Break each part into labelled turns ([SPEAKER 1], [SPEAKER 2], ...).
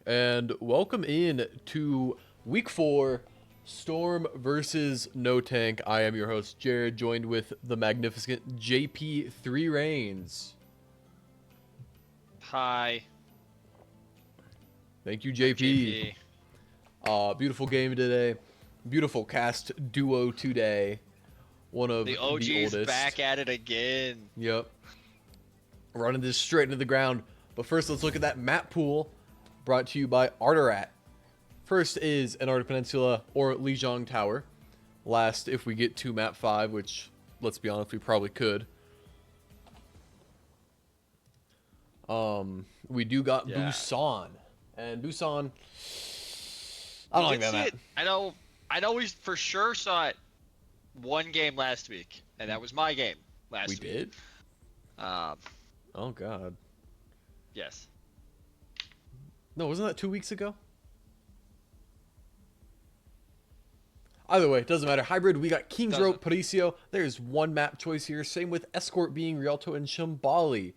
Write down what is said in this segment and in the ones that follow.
[SPEAKER 1] And welcome in to week 4, Storm versus No Tank. I am your host, Jared, joined with the magnificent JP Three Reigns.
[SPEAKER 2] Hi,
[SPEAKER 1] Thank you,
[SPEAKER 2] I'm
[SPEAKER 1] JP.
[SPEAKER 2] JP.
[SPEAKER 1] Beautiful game today. Beautiful cast duo today. One of
[SPEAKER 2] The
[SPEAKER 1] the
[SPEAKER 2] OG's
[SPEAKER 1] oldest.
[SPEAKER 2] back at it again.
[SPEAKER 1] Yep. Running this straight into the ground. But first, let's look at that map pool brought to you by Arterat. First is Antarctic Peninsula or Lijiang Tower. Last, if we get to map 5, which, let's be honest, we probably could. We do got
[SPEAKER 2] Yeah.
[SPEAKER 1] Busan. And Busan, I
[SPEAKER 2] We
[SPEAKER 1] don't like
[SPEAKER 2] did
[SPEAKER 1] that
[SPEAKER 2] see
[SPEAKER 1] map.
[SPEAKER 2] it. I know we for sure saw it one game last week, and that was my game last
[SPEAKER 1] We
[SPEAKER 2] week.
[SPEAKER 1] did?
[SPEAKER 2] Um,
[SPEAKER 1] Oh, God.
[SPEAKER 2] yes.
[SPEAKER 1] No, wasn't that 2 weeks ago? Either way, it doesn't matter. Hybrid, we got Kings Row,
[SPEAKER 2] Doesn't.
[SPEAKER 1] Paricio. There's one map choice here. Same with Escort being Rialto and Shambali.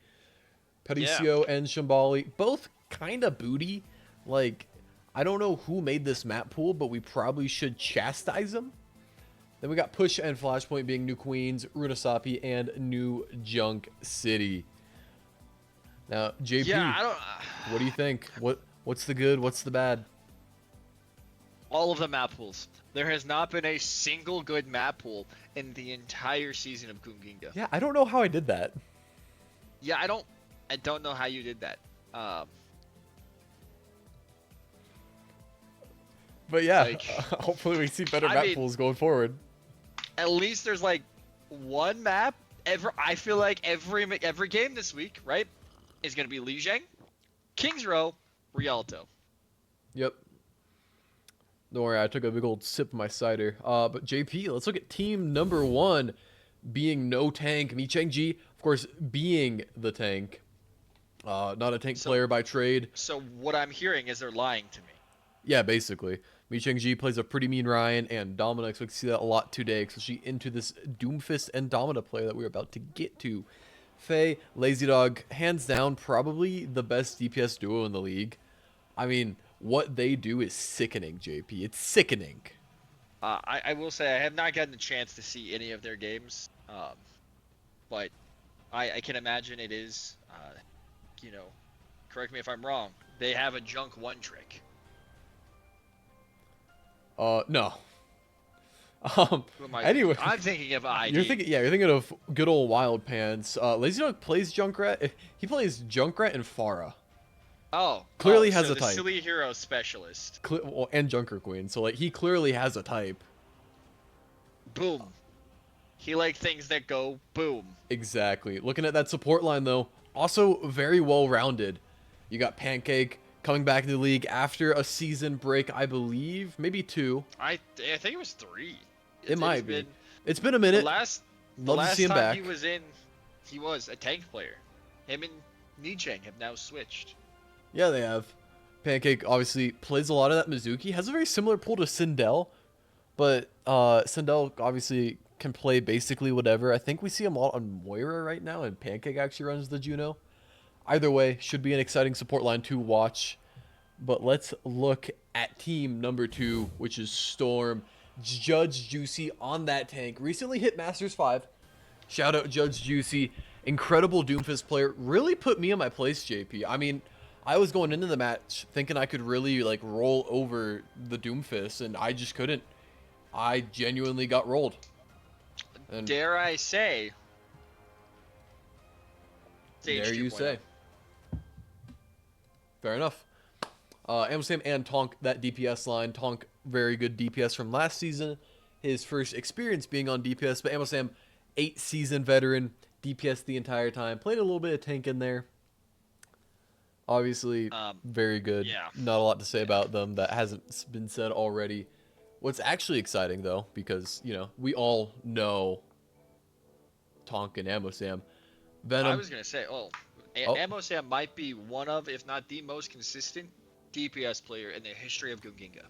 [SPEAKER 2] Yeah.
[SPEAKER 1] Paricio and Shambali, both kind of booty. Like, I don't know who made this map pool, but we probably should chastise them. Then we got Push and Flashpoint being New Queens, Runasapi, and New Junk City. Now, JP,
[SPEAKER 2] Yeah. I don't.
[SPEAKER 1] what do you think? What's the good? What's the bad?
[SPEAKER 2] All of the map pools. There has not been a single good map pool in the entire season of Gunginga.
[SPEAKER 1] Yeah, I don't know how I did that.
[SPEAKER 2] Yeah. I don't know how you did that.
[SPEAKER 1] But yeah,
[SPEAKER 2] Like,
[SPEAKER 1] hopefully we see better
[SPEAKER 2] I
[SPEAKER 1] map
[SPEAKER 2] mean-
[SPEAKER 1] pools going forward.
[SPEAKER 2] At least there's like one map. I feel like every game this week, right, is gonna be Lijiang, Kings Row, Rialto.
[SPEAKER 1] Yep. Don't worry, I took a big old sip of my cider. But JP, let's look at team number 1 being No Tank. Mi Cheng-ji, of course, being the tank. Not a tank
[SPEAKER 2] So-
[SPEAKER 1] player by trade.
[SPEAKER 2] So what I'm hearing is they're lying to me.
[SPEAKER 1] Yeah, basically. Mi Cheng-ji plays a pretty mean Ryan, and Domina expect to see that a lot today, especially into this Doomfist and Domina play that we're about to get to. Faye, Lazy Dog, hands down, probably the best DPS duo in the league. I mean, what they do is sickening, JP. It's sickening.
[SPEAKER 2] I will say I have not gotten the chance to see any of their games, but I can imagine it is, correct me if I'm wrong. They have a junk one trick.
[SPEAKER 1] No.
[SPEAKER 2] Who am I
[SPEAKER 1] Anyway,
[SPEAKER 2] thinking? I'm thinking of ID.
[SPEAKER 1] you're thinking of good old Wild Pants. Lazy Dog plays Junkrat. He plays Junkrat and Pharah. Clearly has
[SPEAKER 2] so
[SPEAKER 1] a
[SPEAKER 2] the
[SPEAKER 1] type.
[SPEAKER 2] silly hero specialist.
[SPEAKER 1] And Junker Queen. So like he clearly has a type.
[SPEAKER 2] Boom. He like things that go boom.
[SPEAKER 1] Exactly. Looking at that support line though, also very well rounded. You got Pancake coming back into the league after a season break, I believe, maybe 2.
[SPEAKER 2] I think it was 3.
[SPEAKER 1] It might be.
[SPEAKER 2] been-
[SPEAKER 1] It's been a
[SPEAKER 2] The
[SPEAKER 1] minute.
[SPEAKER 2] last
[SPEAKER 1] Love to see him
[SPEAKER 2] time
[SPEAKER 1] back.
[SPEAKER 2] he was in, he was a tank player. Him and Nicheng have now switched.
[SPEAKER 1] Yeah, they have. Pancake obviously plays a lot of that Mizuki. Has a very similar pull to Sindel, but Sindel obviously can play basically whatever. I think we see him a lot on Moira right now, and Pancake actually runs the Juno. Either way, should be an exciting support line to watch. But let's look at team number 2, which is Storm. Judge Juicy on that tank. Recently hit Masters 5. Shout out Judge Juicy. Incredible Doomfist player. Really put me in my place, JP. I mean, I was going into the match thinking I could really like roll over the Doomfist, and I just couldn't. I genuinely got rolled. And
[SPEAKER 2] Dare I say? Stage
[SPEAKER 1] there you
[SPEAKER 2] 2.0.
[SPEAKER 1] say. Fair enough. Amsam and Tonk, that DPS line. Tonk, very good DPS from last season. His first experience being on DPS, but Amsam, 8-season veteran, DPS the entire time. Played a little bit of tank in there. Obviously, very good.
[SPEAKER 2] yeah.
[SPEAKER 1] Not a lot to say about them that hasn't been said already. What's actually exciting, though, because, we all know Tonk and Amosam. Venom.
[SPEAKER 2] I was gonna say, Amosam might be one of, if not the most consistent DPS player in the history of Gunginga.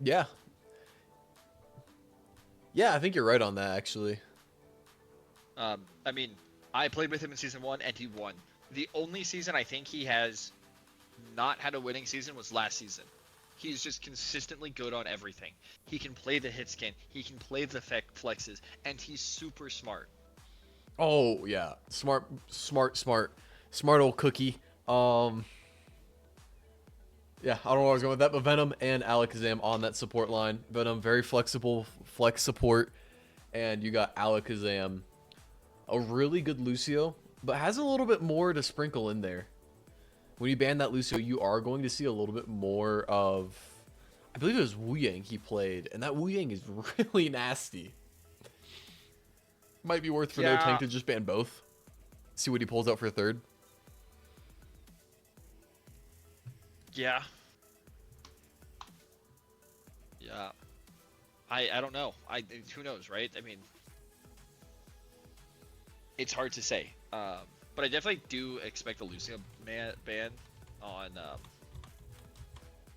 [SPEAKER 1] Yeah. Yeah, I think you're right on that, actually.
[SPEAKER 2] I mean, I played with him in season 1 and he won. The only season I think he has not had a winning season was last season. He's just consistently good on everything. He can play the hit scan, he can play the flexes, and he's super smart.
[SPEAKER 1] Oh yeah, smart old cookie. Yeah, I don't know where I was going with that, but Venom and Alakazam on that support line. Venom very flexible, flex support, and you got Alakazam, a really good Lucio, but has a little bit more to sprinkle in there. When you ban that Lucio, you are going to see a little bit more of, I believe it was Wu Yang he played, and that Wu Yang is really nasty. Might be worth for no
[SPEAKER 2] Yeah,
[SPEAKER 1] tank to just ban both. See what he pulls out for a third.
[SPEAKER 2] yeah, yeah. I don't know. Who knows, right? I mean, it's hard to say. But I definitely do expect a Lucio ban on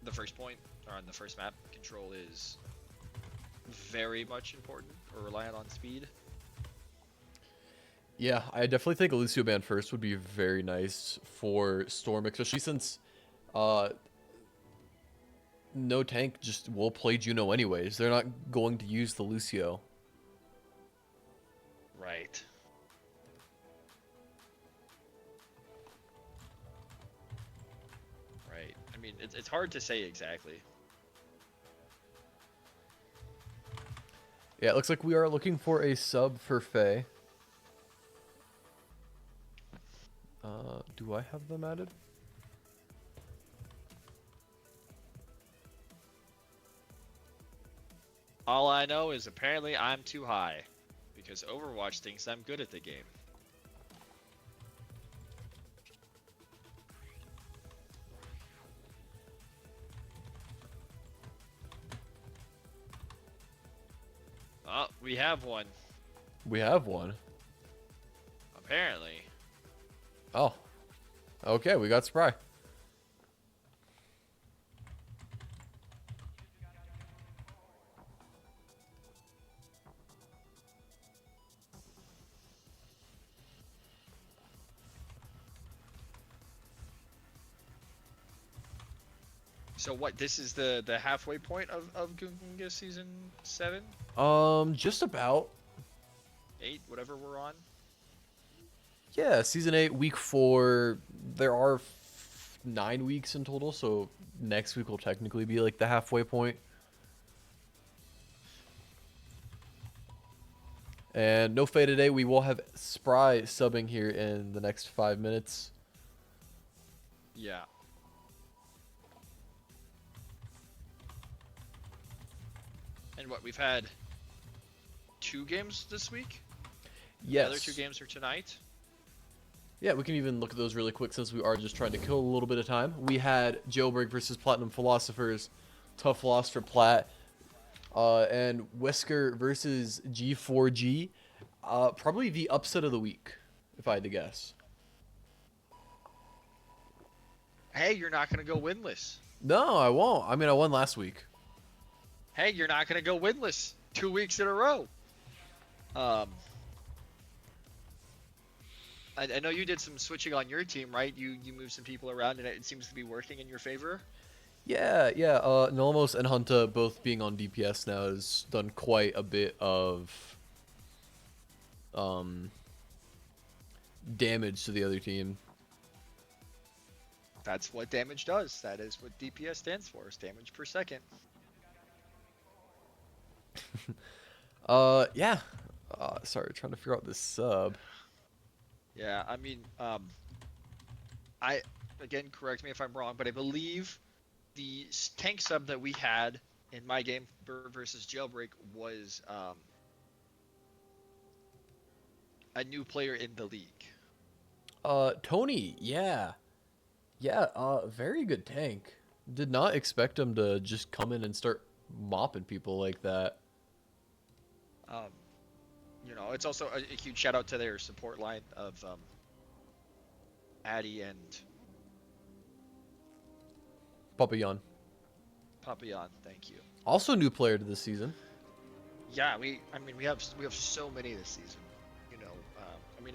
[SPEAKER 2] the first point or on the first map. Control is very much important or reliant on speed.
[SPEAKER 1] Yeah, I definitely think a Lucio ban first would be very nice for Storm, especially since uh, no tank just will play Juno anyways. They're not going to use the Lucio.
[SPEAKER 2] Right. Right. I mean, it's hard to say exactly.
[SPEAKER 1] Yeah, it looks like we are looking for a sub for Faye. Do I have them added?
[SPEAKER 2] All I know is apparently I'm too high because Overwatch thinks I'm good at the game. Oh, we have one.
[SPEAKER 1] We have one.
[SPEAKER 2] Apparently.
[SPEAKER 1] Oh. Okay, we got Spry.
[SPEAKER 2] So what? This is the halfway point of Gunga season 7,
[SPEAKER 1] Just about.
[SPEAKER 2] 8, whatever we're on.
[SPEAKER 1] Yeah, season 8, week 4. There are 9 weeks in total, so next week will technically be like the halfway point. And no Faye today. We will have Spry subbing here in the next 5 minutes.
[SPEAKER 2] Yeah. And what, we've had 2 games this week?
[SPEAKER 1] Yes.
[SPEAKER 2] The other 2 games are tonight.
[SPEAKER 1] Yeah, we can even look at those really quick since we are just trying to kill a little bit of time. We had Jailbreak versus Platinum Philosophers. Tough loss for Plat. And Wesker versus G4G. Probably the upset of the week, if I had to guess.
[SPEAKER 2] Hey, you're not going to go winless.
[SPEAKER 1] No, I won't. I mean, I won last week.
[SPEAKER 2] Hey, you're not going to go winless 2 weeks in a row. I know you did some switching on your team, right? You moved some people around, and it seems to be working in your favor.
[SPEAKER 1] Yeah. Nolmos and Hunta both being on DPS now has done quite a bit of damage to the other team.
[SPEAKER 2] That's what damage does. That is what DPS stands for, is damage per second.
[SPEAKER 1] Yeah. Sorry, trying to figure out this sub.
[SPEAKER 2] Yeah, I mean, again, correct me if I'm wrong, but I believe the tank sub that we had in my game versus Jailbreak was a new player in the league.
[SPEAKER 1] Tony, yeah. Yeah, very good tank. Did not expect him to just come in and start mopping people like that.
[SPEAKER 2] It's also a huge shout out to their support line of Addy and
[SPEAKER 1] Papillon.
[SPEAKER 2] Papillon. Thank you.
[SPEAKER 1] Also new player to this season.
[SPEAKER 2] Yeah, we have so many this season.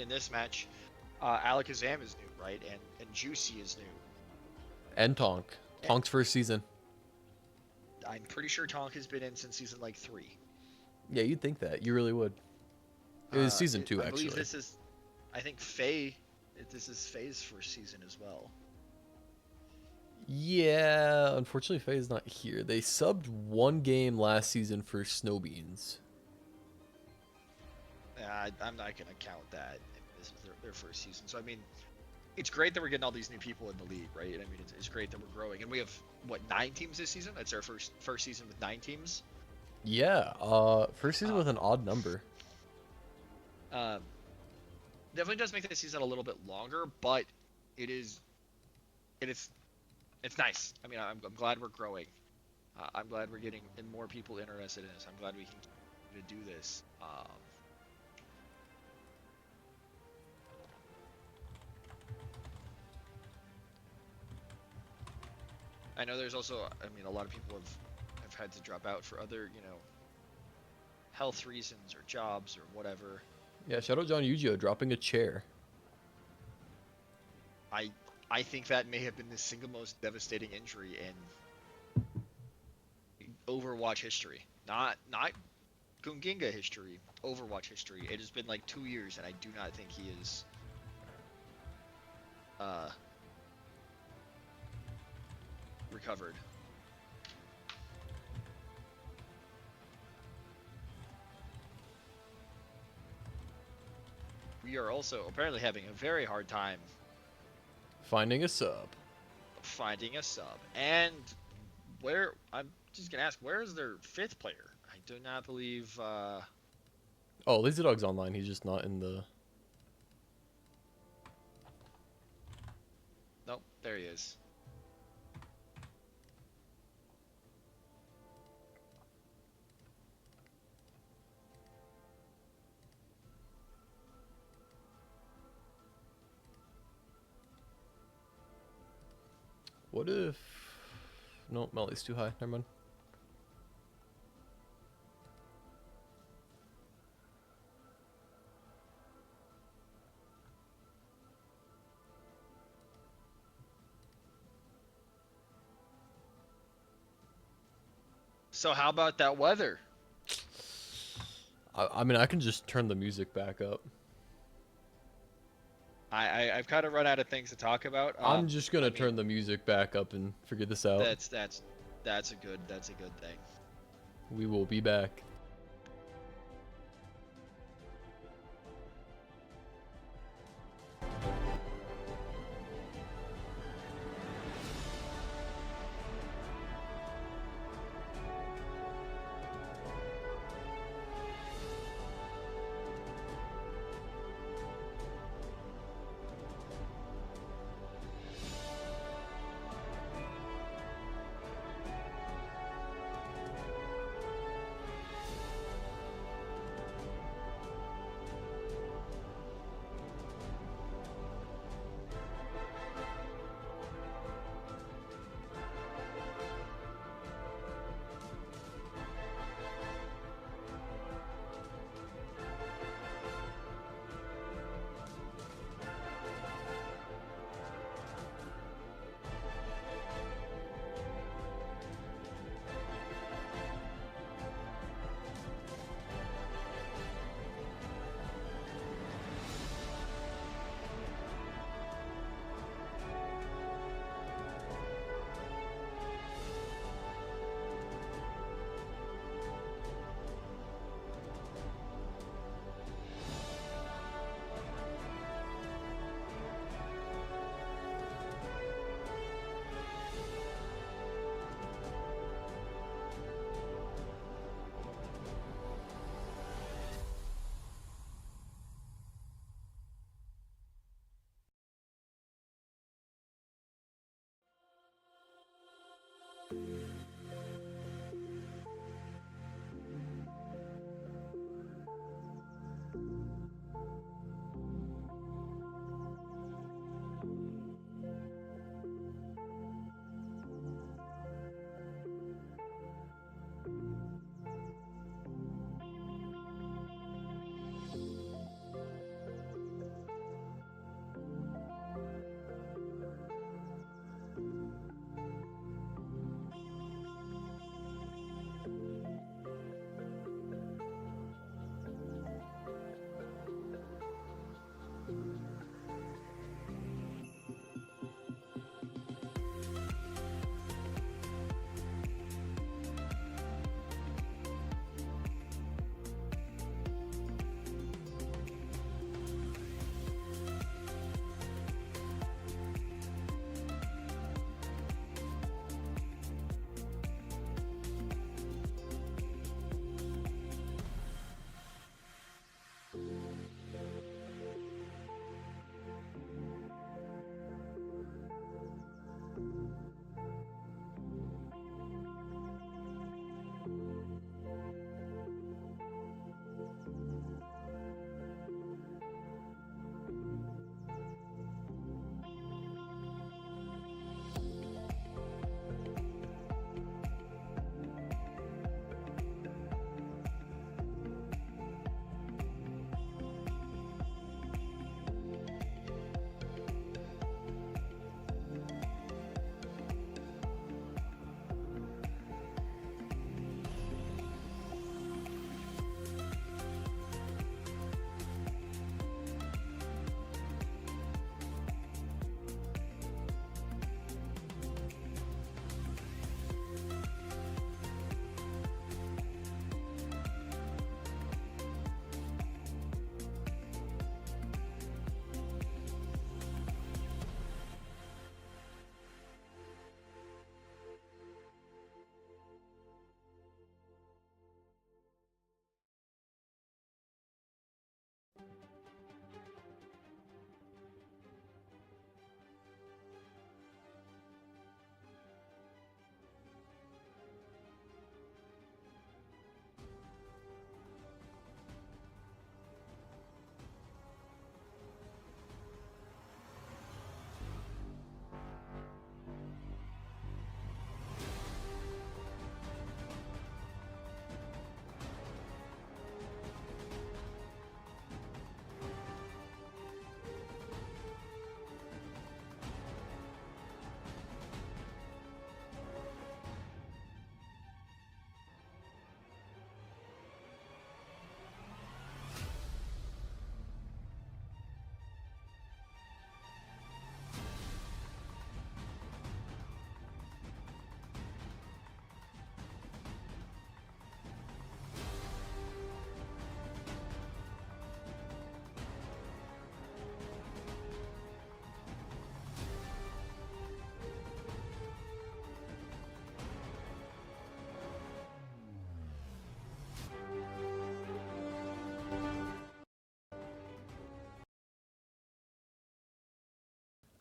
[SPEAKER 2] In this match, Alakazam is new, right? And Juicy is new.
[SPEAKER 1] And Tonk. Tonk's first season.
[SPEAKER 2] I'm pretty sure Tonk has been in since season like 3.
[SPEAKER 1] Yeah, you'd think that. You really would. It was season 2,
[SPEAKER 2] I believe
[SPEAKER 1] actually.
[SPEAKER 2] this is, I think this is Faye's first season as well.
[SPEAKER 1] Yeah, unfortunately, Faye's not here. They subbed one game last season for Snowbeans.
[SPEAKER 2] I'm not gonna count that. This is their first season. So I mean, it's great that we're getting all these new people in the league, right? I mean, it's great that we're growing, and we have what 9 teams this season. That's our first season with 9 teams.
[SPEAKER 1] Yeah, first season with an odd number.
[SPEAKER 2] Definitely does make this season a little bit longer, but it's nice. I mean, I'm glad we're growing. I'm glad we're getting more people interested in this. I'm glad we can continue to do this. I know there's also, I mean, a lot of people have had to drop out for other, health reasons or jobs or whatever.
[SPEAKER 1] Yeah, shout out John Yu dropping a chair.
[SPEAKER 2] I think that may have been the single most devastating injury in Overwatch history. Not Gunginga history, Overwatch history. It has been like 2 years, and I do not think he is recovered. We are also apparently having a very hard time
[SPEAKER 1] Finding a sub.
[SPEAKER 2] finding a sub. And where, I'm just gonna ask, where is their 5th player? I do not believe.
[SPEAKER 1] Oh, Lazy Dog's online. He's just not in the.
[SPEAKER 2] Nope, there he is.
[SPEAKER 1] What if? No, Melly's too high. Never mind.
[SPEAKER 2] So how about that weather?
[SPEAKER 1] I mean, I can just turn the music back up.
[SPEAKER 2] I've kind of run out of things to talk about.
[SPEAKER 1] I'm just gonna turn the music back up and figure this out.
[SPEAKER 2] That's a good thing.
[SPEAKER 1] We will be back.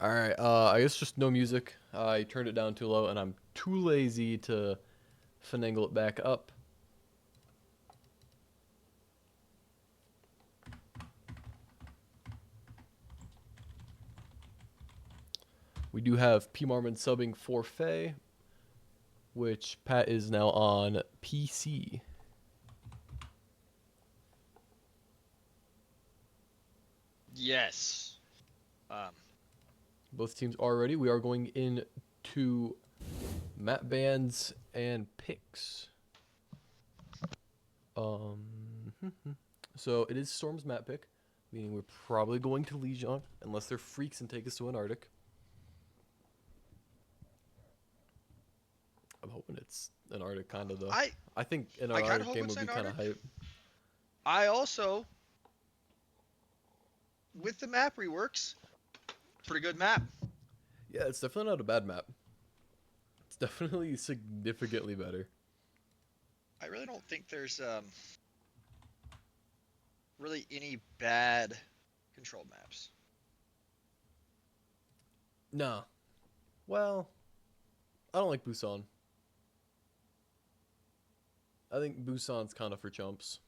[SPEAKER 1] All right. I guess just no music. I turned it down too low, and I'm too lazy to finagle it back up. We do have P Marmon subbing for Faye, which Pat is now on PC.
[SPEAKER 2] Yes. Um,
[SPEAKER 1] Both teams are ready. We are going into map bans and picks. Um, so it is Storm's map pick, meaning we're probably going to Legion unless they're freaks and take us to an Arctic. I'm hoping it's an Arctic kind of though.
[SPEAKER 2] I
[SPEAKER 1] I think an
[SPEAKER 2] I kind of
[SPEAKER 1] Arctic
[SPEAKER 2] hope
[SPEAKER 1] game
[SPEAKER 2] it's
[SPEAKER 1] would be
[SPEAKER 2] an
[SPEAKER 1] kind of
[SPEAKER 2] Arctic.
[SPEAKER 1] hype.
[SPEAKER 2] I also, with the map reworks, pretty good map.
[SPEAKER 1] Yeah, it's definitely not a bad map. It's definitely significantly better.
[SPEAKER 2] I really don't think there's really any bad controlled maps.
[SPEAKER 1] Nah. Well, I don't like Busan. I think Busan's kind of for chumps.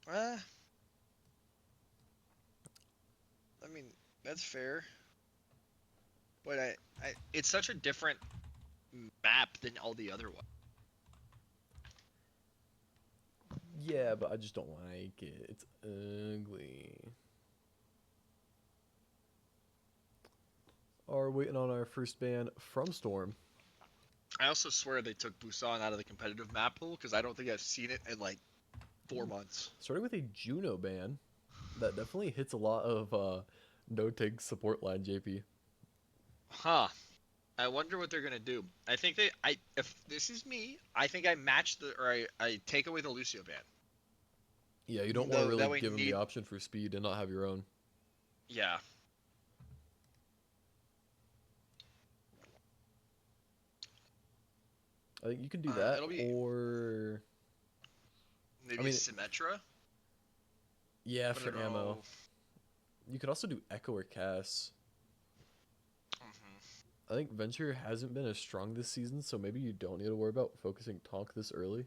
[SPEAKER 2] Uh, I mean that's fair, but it's such a different map than all the other ones.
[SPEAKER 1] Yeah, but I just don't like it. It's ugly. Are waiting on our first ban from Storm.
[SPEAKER 2] I also swear they took Busan out of the competitive map pool because I don't think I've seen it in like 4 months.
[SPEAKER 1] Starting with a Juno ban. That definitely hits a lot of no take support line, JP.
[SPEAKER 2] Huh. I wonder what they're gonna do. I think if this is me, I think I match I take away the Lucio ban.
[SPEAKER 1] Yeah, you don't want to
[SPEAKER 2] Though
[SPEAKER 1] really
[SPEAKER 2] that way
[SPEAKER 1] give him the
[SPEAKER 2] need
[SPEAKER 1] option for speed and not have your own.
[SPEAKER 2] yeah.
[SPEAKER 1] I think you can do that,
[SPEAKER 2] It'll be
[SPEAKER 1] or I
[SPEAKER 2] maybe
[SPEAKER 1] mean,
[SPEAKER 2] Symmetra,
[SPEAKER 1] yeah,
[SPEAKER 2] but I
[SPEAKER 1] for
[SPEAKER 2] don't
[SPEAKER 1] ammo.
[SPEAKER 2] know.
[SPEAKER 1] You could also do Echo or Cass.
[SPEAKER 2] Hmm.
[SPEAKER 1] I think Venture hasn't been as strong this season, so maybe you don't need to worry about focusing Tonk this early.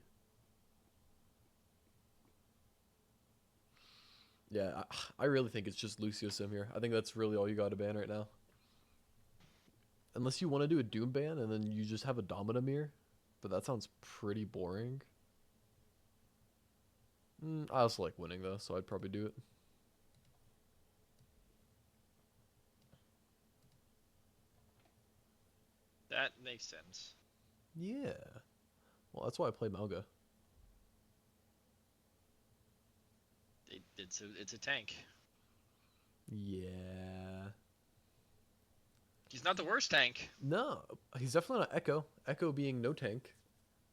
[SPEAKER 1] Yeah, I really think it's just Lucio Sim here. I think that's really all you got to ban right now. Unless you want to do a Doom ban and then you just have a Dominamir, but that sounds pretty boring. I also like winning though, so I'd probably do it.
[SPEAKER 2] That makes sense.
[SPEAKER 1] Yeah. Well, that's why I play Malga.
[SPEAKER 2] It's a tank.
[SPEAKER 1] Yeah.
[SPEAKER 2] He's not the worst tank.
[SPEAKER 1] No, he's definitely not Echo. Echo being no tank.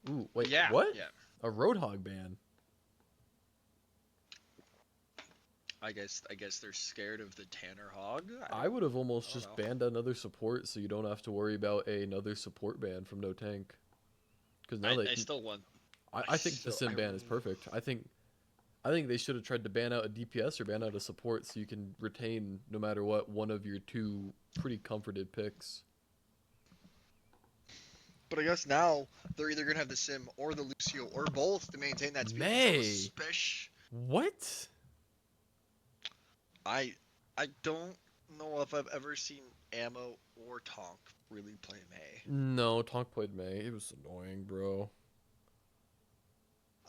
[SPEAKER 1] Ooh, wait,
[SPEAKER 2] Yeah,
[SPEAKER 1] what?
[SPEAKER 2] yeah.
[SPEAKER 1] A Roadhog ban.
[SPEAKER 2] I guess they're scared of the Tanner Hog.
[SPEAKER 1] I would have almost
[SPEAKER 2] I don't
[SPEAKER 1] just
[SPEAKER 2] know.
[SPEAKER 1] banned another support so you don't have to worry about another support ban from no tank. Because now
[SPEAKER 2] I still want.
[SPEAKER 1] I think the Sim ban is perfect. I think they should have tried to ban out a DPS or ban out a support so you can retain no matter what one of your two pretty comforted picks.
[SPEAKER 2] But I guess now they're either gonna have the Sim or the Lucio or both to maintain that speed control.
[SPEAKER 1] May. What?
[SPEAKER 2] I I don't know if I've ever seen Ammo or Tonk really play May.
[SPEAKER 1] No, Tonk played May. It was annoying, bro.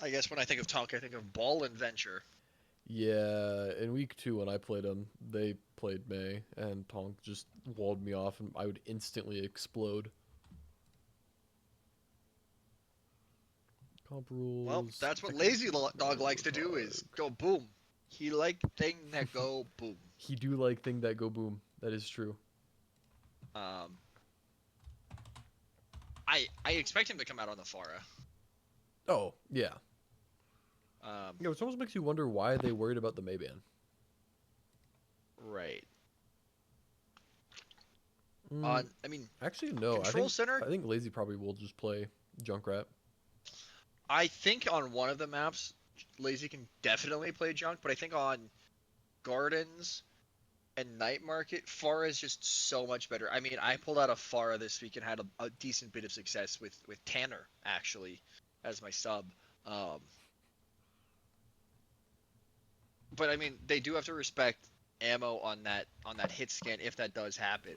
[SPEAKER 2] I guess when I think of Tonk, I think of Ball and Venture.
[SPEAKER 1] Yeah, in week 2 when I played them, they played May, and Tonk just walled me off, and I would instantly explode. Comp
[SPEAKER 2] Well,
[SPEAKER 1] rules.
[SPEAKER 2] that's what Lazy Dog likes to do is go boom. He like thing that go boom.
[SPEAKER 1] He do like thing that go boom. That is true.
[SPEAKER 2] Um, I expect him to come out on the Pharah.
[SPEAKER 1] Oh, yeah.
[SPEAKER 2] Um,
[SPEAKER 1] Yeah, it almost makes you wonder why they worried about the May ban.
[SPEAKER 2] right.
[SPEAKER 1] Mm,
[SPEAKER 2] I mean,
[SPEAKER 1] actually, no.
[SPEAKER 2] Control Center.
[SPEAKER 1] I think Lazy probably will just play Junkrat.
[SPEAKER 2] I think on one of the maps, Lazy can definitely play Junk, but I think on Gardens and Night Market, Pharah is just so much better. I mean, I pulled out a Pharah this week and had a decent bit of success with Tanner actually as my sub. Um, but I mean, they do have to respect ammo on that hit scan if that does happen.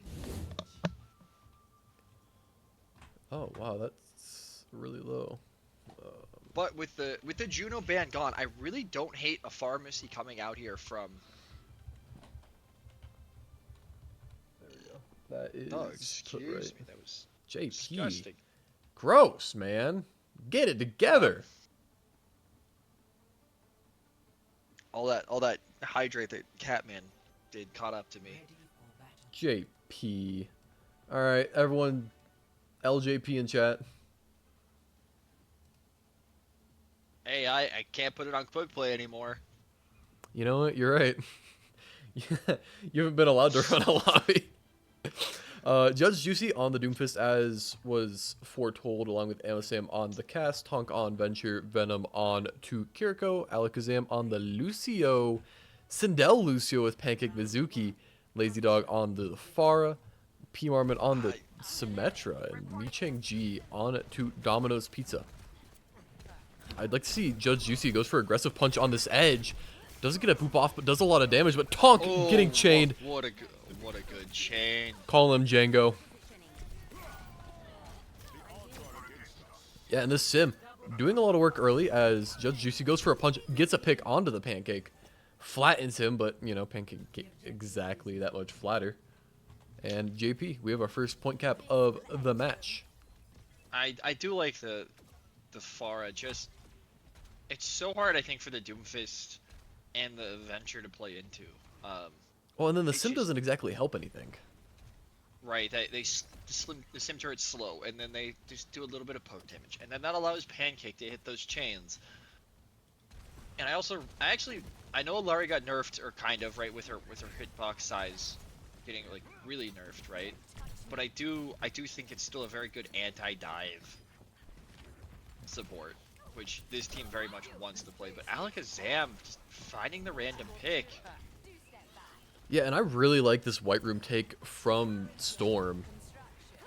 [SPEAKER 1] Oh wow, that's really low.
[SPEAKER 2] But with the Juno ban gone, I really don't hate a pharmacy coming out here from.
[SPEAKER 1] There we go. That is
[SPEAKER 2] Oh,
[SPEAKER 1] put
[SPEAKER 2] excuse
[SPEAKER 1] right.
[SPEAKER 2] me, that was
[SPEAKER 1] JP.
[SPEAKER 2] disgusting.
[SPEAKER 1] Gross, man. Get it together.
[SPEAKER 2] All that hydrate that Catman did caught up to me.
[SPEAKER 1] JP. All right, everyone. LJP in chat.
[SPEAKER 2] Hey, I can't put it on quick play anymore.
[SPEAKER 1] You know what? You're right. You haven't been allowed to run a lobby. Judge Juicy on the Doomfist as was foretold, along with Amasam on the cast, Tonk on Venture, Venom on to Kiriko, Alakazam on the Lucio, Sindel Lucio with Pancake Mizuki, Lazy Dog on the Pharah, P. Marmon on the Symmetra, and Micheng G on to Domino's Pizza. I'd like to see Judge Juicy goes for aggressive punch on this edge. Doesn't get a boop off, but does a lot of damage. But Tonk getting chained.
[SPEAKER 2] What a good chain.
[SPEAKER 1] Call him Django. Yeah, and this Sim doing a lot of work early as Judge Juicy goes for a punch, gets a pick onto the Pancake, flattens him, but you know, Pancake exactly that much flatter. And JP, we have our first point cap of the match.
[SPEAKER 2] I do like the Pharah. Just it's so hard, I think, for the Doomfist and the Venture to play into.
[SPEAKER 1] Well, and then the Sim doesn't exactly help anything.
[SPEAKER 2] Right, the Sim turret's slow, and then they just do a little bit of poke damage, and then that allows Pancake to hit those chains. And I know Larry got nerfed, or kind of, right, with her hitbox size getting like really nerfed, right? But I do think it's still a very good anti-dive support, which this team very much wants to play. But Alakazam just finding the random pick.
[SPEAKER 1] Yeah, and I really like this White Room take from Storm,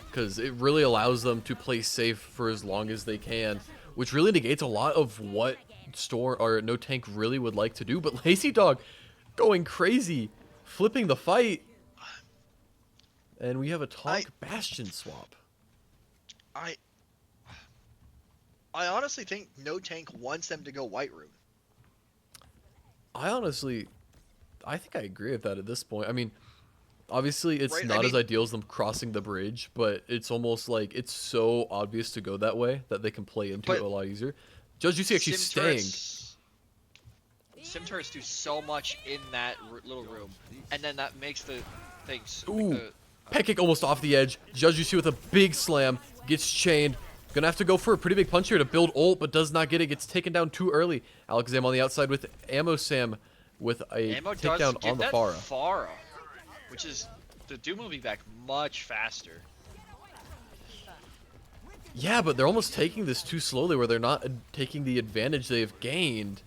[SPEAKER 1] because it really allows them to play safe for as long as they can, which really negates a lot of what Storm or No Tank really would like to do. But Lazy Dog going crazy, flipping the fight, and we have a Tonk Bastion swap.
[SPEAKER 2] I honestly think No Tank wants them to go White Room.
[SPEAKER 1] I think I agree with that at this point. I mean, obviously it's
[SPEAKER 2] Right,
[SPEAKER 1] not as ideal as them crossing the bridge, but it's almost like it's so obvious to go that way that they can play into it a lot easier. Judge Juicy actually staying.
[SPEAKER 2] Sim turrets do so much in that little room, and then that makes the things.
[SPEAKER 1] Ooh, Pancake almost off the edge. Judge Juicy with a big slam, gets chained. Gonna have to go for a pretty big punch here to build ult, but does not get it. Gets taken down too early. Alakazam on the outside with Amosam with a takedown on the Pharah.
[SPEAKER 2] Which is the Doom will be back much faster.
[SPEAKER 1] Yeah, but they're almost taking this too slowly, where they're not taking the advantage they've gained.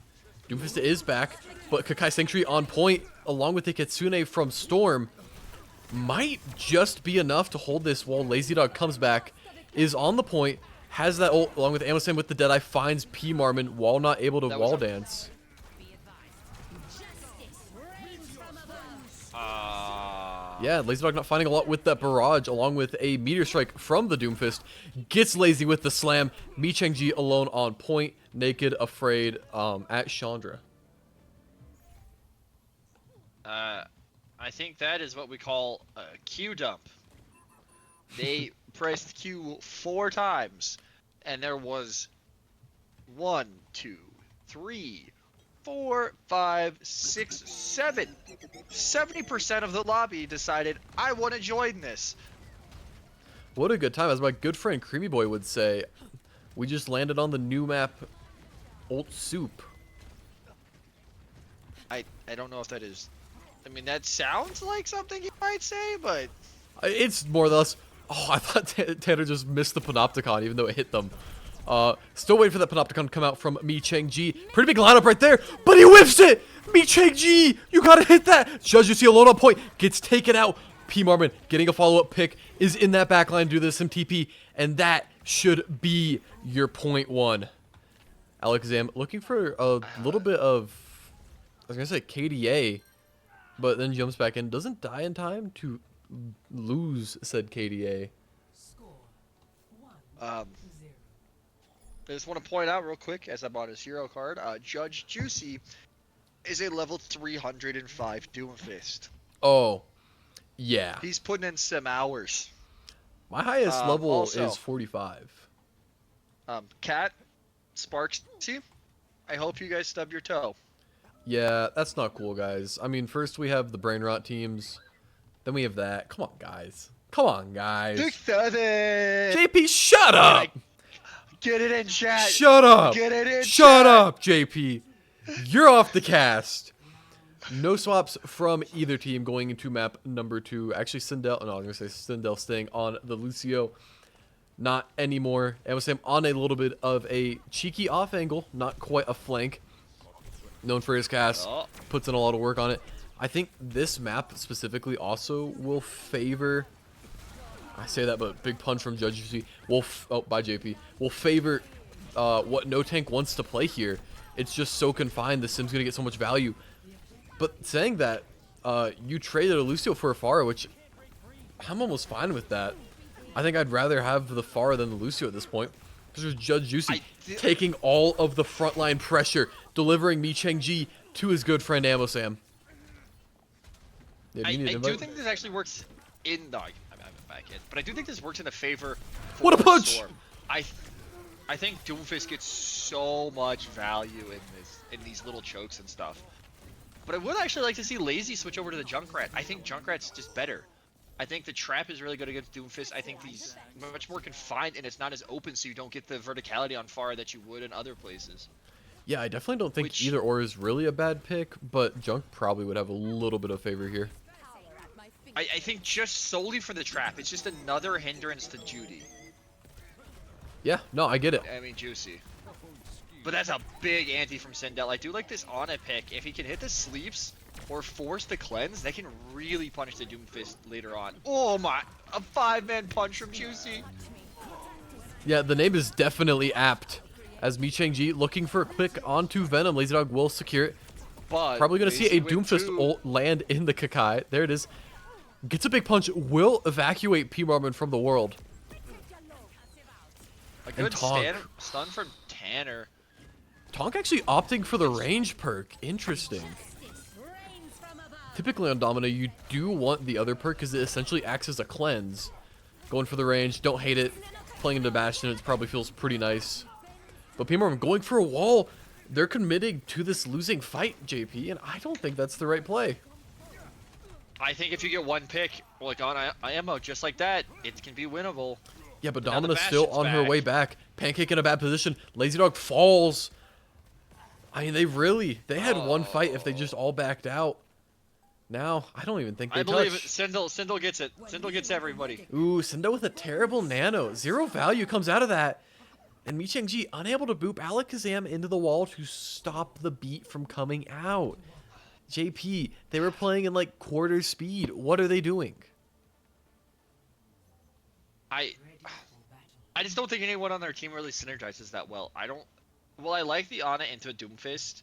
[SPEAKER 1] Doomfist is back, but Kakai Sanctuary on point, along with the Kitsune from Storm, might just be enough to hold this while Lazy Dog comes back, is on the point, has that ult, along with Amosam with the Deadeye, finds P. Marmon while not able to wall dance. Yeah, Lazy Dog not finding a lot with that barrage, along with a Meteor Strike from the Doomfist. Gets lazy with the slam. Micheng Ji alone on point, naked, afraid at Chandra.
[SPEAKER 2] I think that is what we call a Q dump. They pressed Q 4 times, and there was 1, 2, 3, 4, 5, 6, 7. 70% of the lobby decided, I want to join this.
[SPEAKER 1] What a good time. As my good friend Creamy Boy would say, we just landed on the new map, Ult Soup.
[SPEAKER 2] I don't know if that is... I mean, that sounds like something you might say, but...
[SPEAKER 1] It's more or less... Oh, I thought Tanner just missed the Panopticon, even though it hit them. Still waiting for that Panopticon to come out from Mi Cheng Ji. Pretty big lineup right there, but he whiffs it! Mi Cheng Ji! You gotta hit that! Judge, you see a load on point. Gets taken out. P. Marvin getting a follow-up pick is in that back line due to some TP, and that should be your point one. Alakazam looking for a little bit of, I was gonna say KDA, but then jumps back in. Doesn't die in time to lose said KDA.
[SPEAKER 2] I just want to point out real quick, as I'm on his hero card, Judge Juicy is a level 305 Doomfist.
[SPEAKER 1] Oh, yeah.
[SPEAKER 2] He's putting in some hours.
[SPEAKER 1] My highest level
[SPEAKER 2] also,
[SPEAKER 1] is 45.
[SPEAKER 2] Cat, Sparksy, I hope you guys stub your toe.
[SPEAKER 1] Yeah, that's not cool, guys. I mean, first we have the brain rot teams, then we have that. Come on, guys. Come on, guys. JP, shut up!
[SPEAKER 2] Get it in, chat.
[SPEAKER 1] Shut up!
[SPEAKER 2] Get it in,
[SPEAKER 1] Shut
[SPEAKER 2] chat.
[SPEAKER 1] up, JP. You're off the cast. No swaps from either team going into map number 2. Actually, Sindel, no, I'm going to say Sindel staying on the Lucio. Not anymore. And with him on a little bit of a cheeky off angle, not quite a flank. Known for his cast, puts in a lot of work on it. I think this map specifically also will favor, I say that, but big punch from Judge UC will, by JP, will favor what No Tank wants to play here. It's just so confined, the Sim's going to get so much value. But saying that, you traded a Lucio for a Pharah, which I'm almost fine with that. I think I'd rather have the Pharah than the Lucio at this point. Because there's Judge Juicy taking all of the frontline pressure, delivering Mi Cheng Ji to his good friend Amosam. Yeah,
[SPEAKER 2] I do think this actually works in the... I'm back in. But I do think this works in a favor for
[SPEAKER 1] What a punch!
[SPEAKER 2] Storm. I think Doomfist gets so much value in these little chokes and stuff. But I would actually like to see Lazy switch over to the Junkrat. I think Junkrat's just better. I think the trap is really good against Doomfist. I think he's much more confined and it's not as open, so you don't get the verticality on Pharah that you would in other places.
[SPEAKER 1] Yeah, I definitely don't think either or is really a bad pick, but Junk probably would have a little bit of favor here.
[SPEAKER 2] I think just solely for the trap, it's just another hindrance to Judy.
[SPEAKER 1] Yeah, no, I get it.
[SPEAKER 2] I mean, Juicy. But that's a big ante from Sindel. I do like this on a pick. If he can hit the sleeps or force the cleanse, they can really punish the Doomfist later on. Oh my, a 5-man punch from Juicy.
[SPEAKER 1] Yeah, the name is definitely apt. As Mi Cheng Ji looking for a quick onto Venom, Lazy Dog will secure it.
[SPEAKER 2] But
[SPEAKER 1] probably going to see a Doomfist ult land in the Kakai. There it is. Gets a big punch, will evacuate P. Marvin from the world.
[SPEAKER 2] A good stun from Tanner.
[SPEAKER 1] Tonk actually opting for the range perk. Interesting. Typically on Domino, you do want the other perk because it essentially acts as a cleanse. Going for the range, don't hate it. Playing into Bastion, it probably feels pretty nice. But P. Marvin going for a wall. They're committing to this losing fight, JP, and I don't think that's the right play.
[SPEAKER 2] I think if you get one pick, like on IMO, just like that, it can be winnable.
[SPEAKER 1] Yeah, but Domina's still on her way back. Pancake in a bad position. Lazy Dog falls. I mean, they had one fight if they just all backed out. Now, I don't even think they touch.
[SPEAKER 2] I believe it. Sindel gets it. Sindel gets everybody.
[SPEAKER 1] Ooh, Sindel with a terrible nano. 0 value comes out of that. And Mi Cheng Ji unable to boop Alakazam into the wall to stop the beat from coming out. JP, they were playing in like quarter speed. What are they doing?
[SPEAKER 2] I just don't think anyone on their team really synergizes that well. I like the Ana into a Doomfist.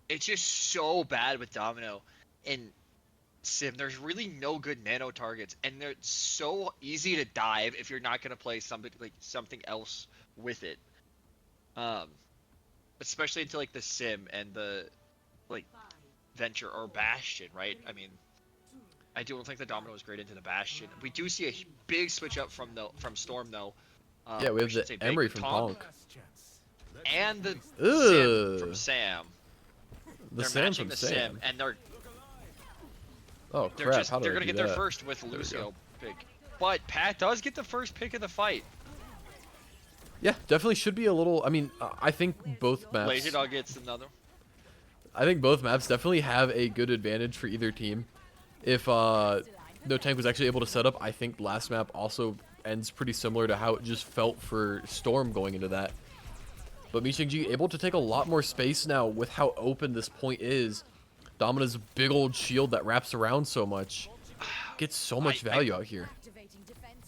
[SPEAKER 2] It's just so bad with Domino and Sim. There's really no good nano targets, and they're so easy to dive if you're not gonna play something else with it. Especially into like the Sim and the Venture or Bastion, right? I mean, I don't think the Domino is great into the Bastion. We do see a big switch up from Storm though.
[SPEAKER 1] Yeah, we have the Emery from Tonk.
[SPEAKER 2] And the Sim from Sam.
[SPEAKER 1] The Sam from Sam.
[SPEAKER 2] And they're
[SPEAKER 1] crap!
[SPEAKER 2] They're gonna get their first with Lucio pick. But Pat does get the first pick of the fight.
[SPEAKER 1] Yeah, definitely should be a little. I mean, I think both maps.
[SPEAKER 2] Lazy Dog gets another.
[SPEAKER 1] I think both maps definitely have a good advantage for either team. If No Tank was actually able to set up, I think last map also ends pretty similar to how it just felt for Storm going into that. But Micheng able to take a lot more space now with how open this point is. Domina's big old shield that wraps around so much gets so much value out here.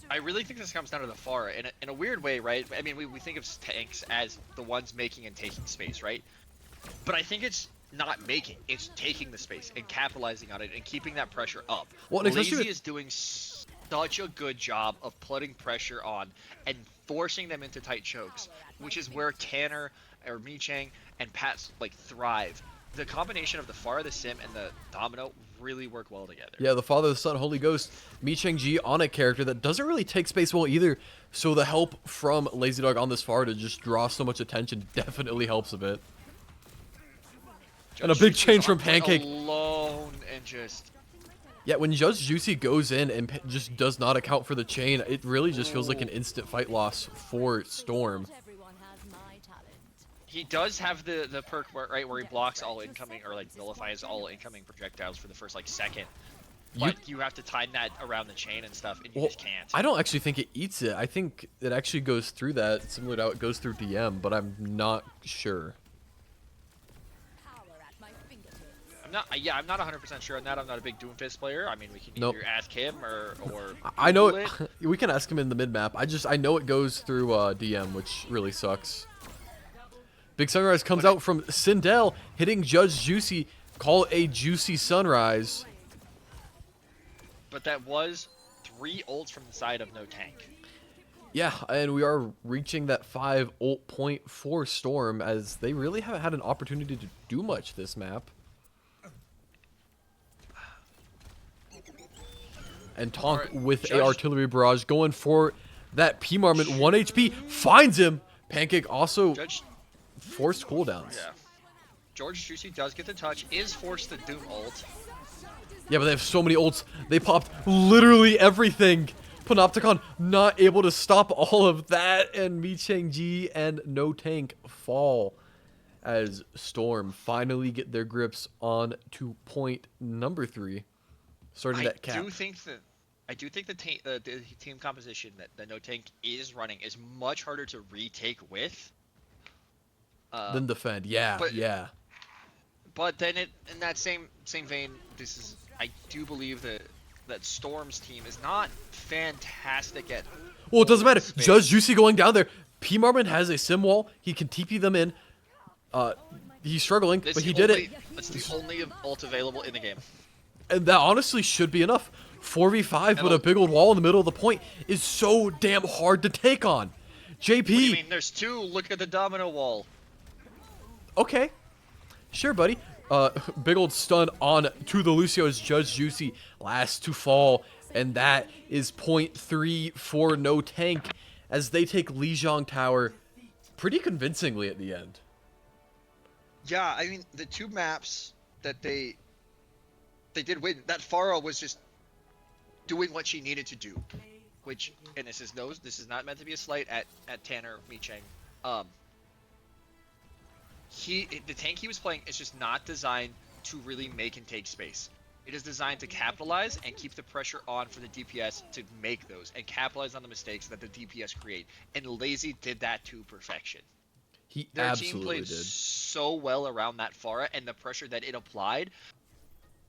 [SPEAKER 2] I really think this comes down to the Pharah in a weird way, right? I mean, we think of tanks as the ones making and taking space, right? But I think it's not making, it's taking the space and capitalizing on it and keeping that pressure up.
[SPEAKER 1] Well, and
[SPEAKER 2] Lazy is doing such a good job of putting pressure on and forcing them into tight chokes, which is where Tanner or Micheng and Pat like thrive. The combination of the Pharah, the Sim, and the Domino really work well together.
[SPEAKER 1] Yeah, the Father, the Son, Holy Ghost, Micheng on a character that doesn't really take space well either. So the help from Lazy Dog on this Pharah to just draw so much attention definitely helps a bit. And a big change from Pancake.
[SPEAKER 2] Alone and just...
[SPEAKER 1] Yeah, when Judge Juicy goes in and just does not account for the chain, it really just feels like an instant fight loss for Storm.
[SPEAKER 2] He does have the perk where he blocks all incoming or like nullifies all incoming projectiles for the first like second. But you have to time that around the chain and stuff, and you just can't.
[SPEAKER 1] I don't actually think it eats it. I think it actually goes through that, similar to how it goes through DM, but I'm not sure.
[SPEAKER 2] I'm not 100% sure on that. I'm not a big Doomfist player. I mean, we can either ask him or
[SPEAKER 1] I know it. We can ask him in the mid map. I know it goes through DM, which really sucks. Big Sunrise comes out from Sindel, hitting Judge Juicy. Call a juicy sunrise.
[SPEAKER 2] But that was 3 ults from the side of no tank.
[SPEAKER 1] Yeah, and we are reaching that 5 ult point for Storm, as they really haven't had an opportunity to do much this map. And Tonk with a artillery barrage going for that P-Marmot. 1 HP finds him. Pancake also forced cooldowns.
[SPEAKER 2] Yeah. George Juicy does get the touch, is forced to Doom ult.
[SPEAKER 1] Yeah, but they have so many ults. They popped literally everything. Panopticon not able to stop all of that, and Micheng and No Tank fall as Storm finally get their grips on to point number 3. Starting that cap.
[SPEAKER 2] I do think the team composition that the No Tank is running is much harder to retake with
[SPEAKER 1] than defend. Yeah, yeah.
[SPEAKER 2] But then in that same vein, I do believe that Storm's team is not fantastic at.
[SPEAKER 1] Well, it doesn't matter. Judge Juicy going down there. P-Marmon has a sim wall. He can TP them in. He's struggling, but he did it.
[SPEAKER 2] That's the only ult available in the game.
[SPEAKER 1] And that honestly should be enough. 4v5 with a big old wall in the middle of the point is so damn hard to take on. JP.
[SPEAKER 2] What do you mean? There's 2. Look at the domino wall.
[SPEAKER 1] Okay. Sure, buddy. Big old stun on to the Lucio's Judge Juicy. Last to fall. And that is point 3 for No Tank as they take Lijiang Tower pretty convincingly at the end.
[SPEAKER 2] Yeah, I mean, the 2 maps that they did win, that Pharah was just doing what she needed to do, which, and this is not meant to be a slight at Tanner Micheng. The tank he was playing is just not designed to really make and take space. It is designed to capitalize and keep the pressure on for the DPS to make those and capitalize on the mistakes that the DPS create. And Lazy did that to perfection. Their team played so well around that Pharah and the pressure that it applied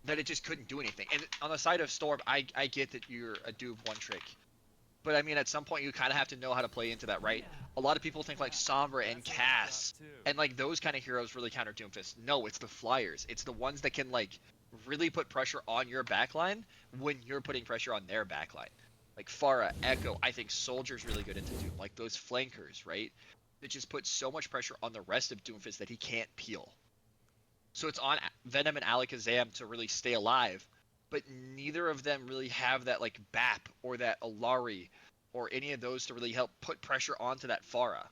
[SPEAKER 2] that it just couldn't do anything. And on the side of Storm, I get that you're a dude of one trick. But I mean, at some point, you kind of have to know how to play into that, right? A lot of people think like Sombra and Cass and like those kind of heroes really counter Doomfist. No, it's the Flyers. It's the ones that can like really put pressure on your backline when you're putting pressure on their backline. Like Pharah, Echo, I think Soldier's really good into Doom. Like those flankers, right? That just put so much pressure on the rest of Doomfist that he can't peel. So it's on Venom and Alakazam to really stay alive, but neither of them really have that like BAP or that Alari or any of those to really help put pressure onto that Pharah.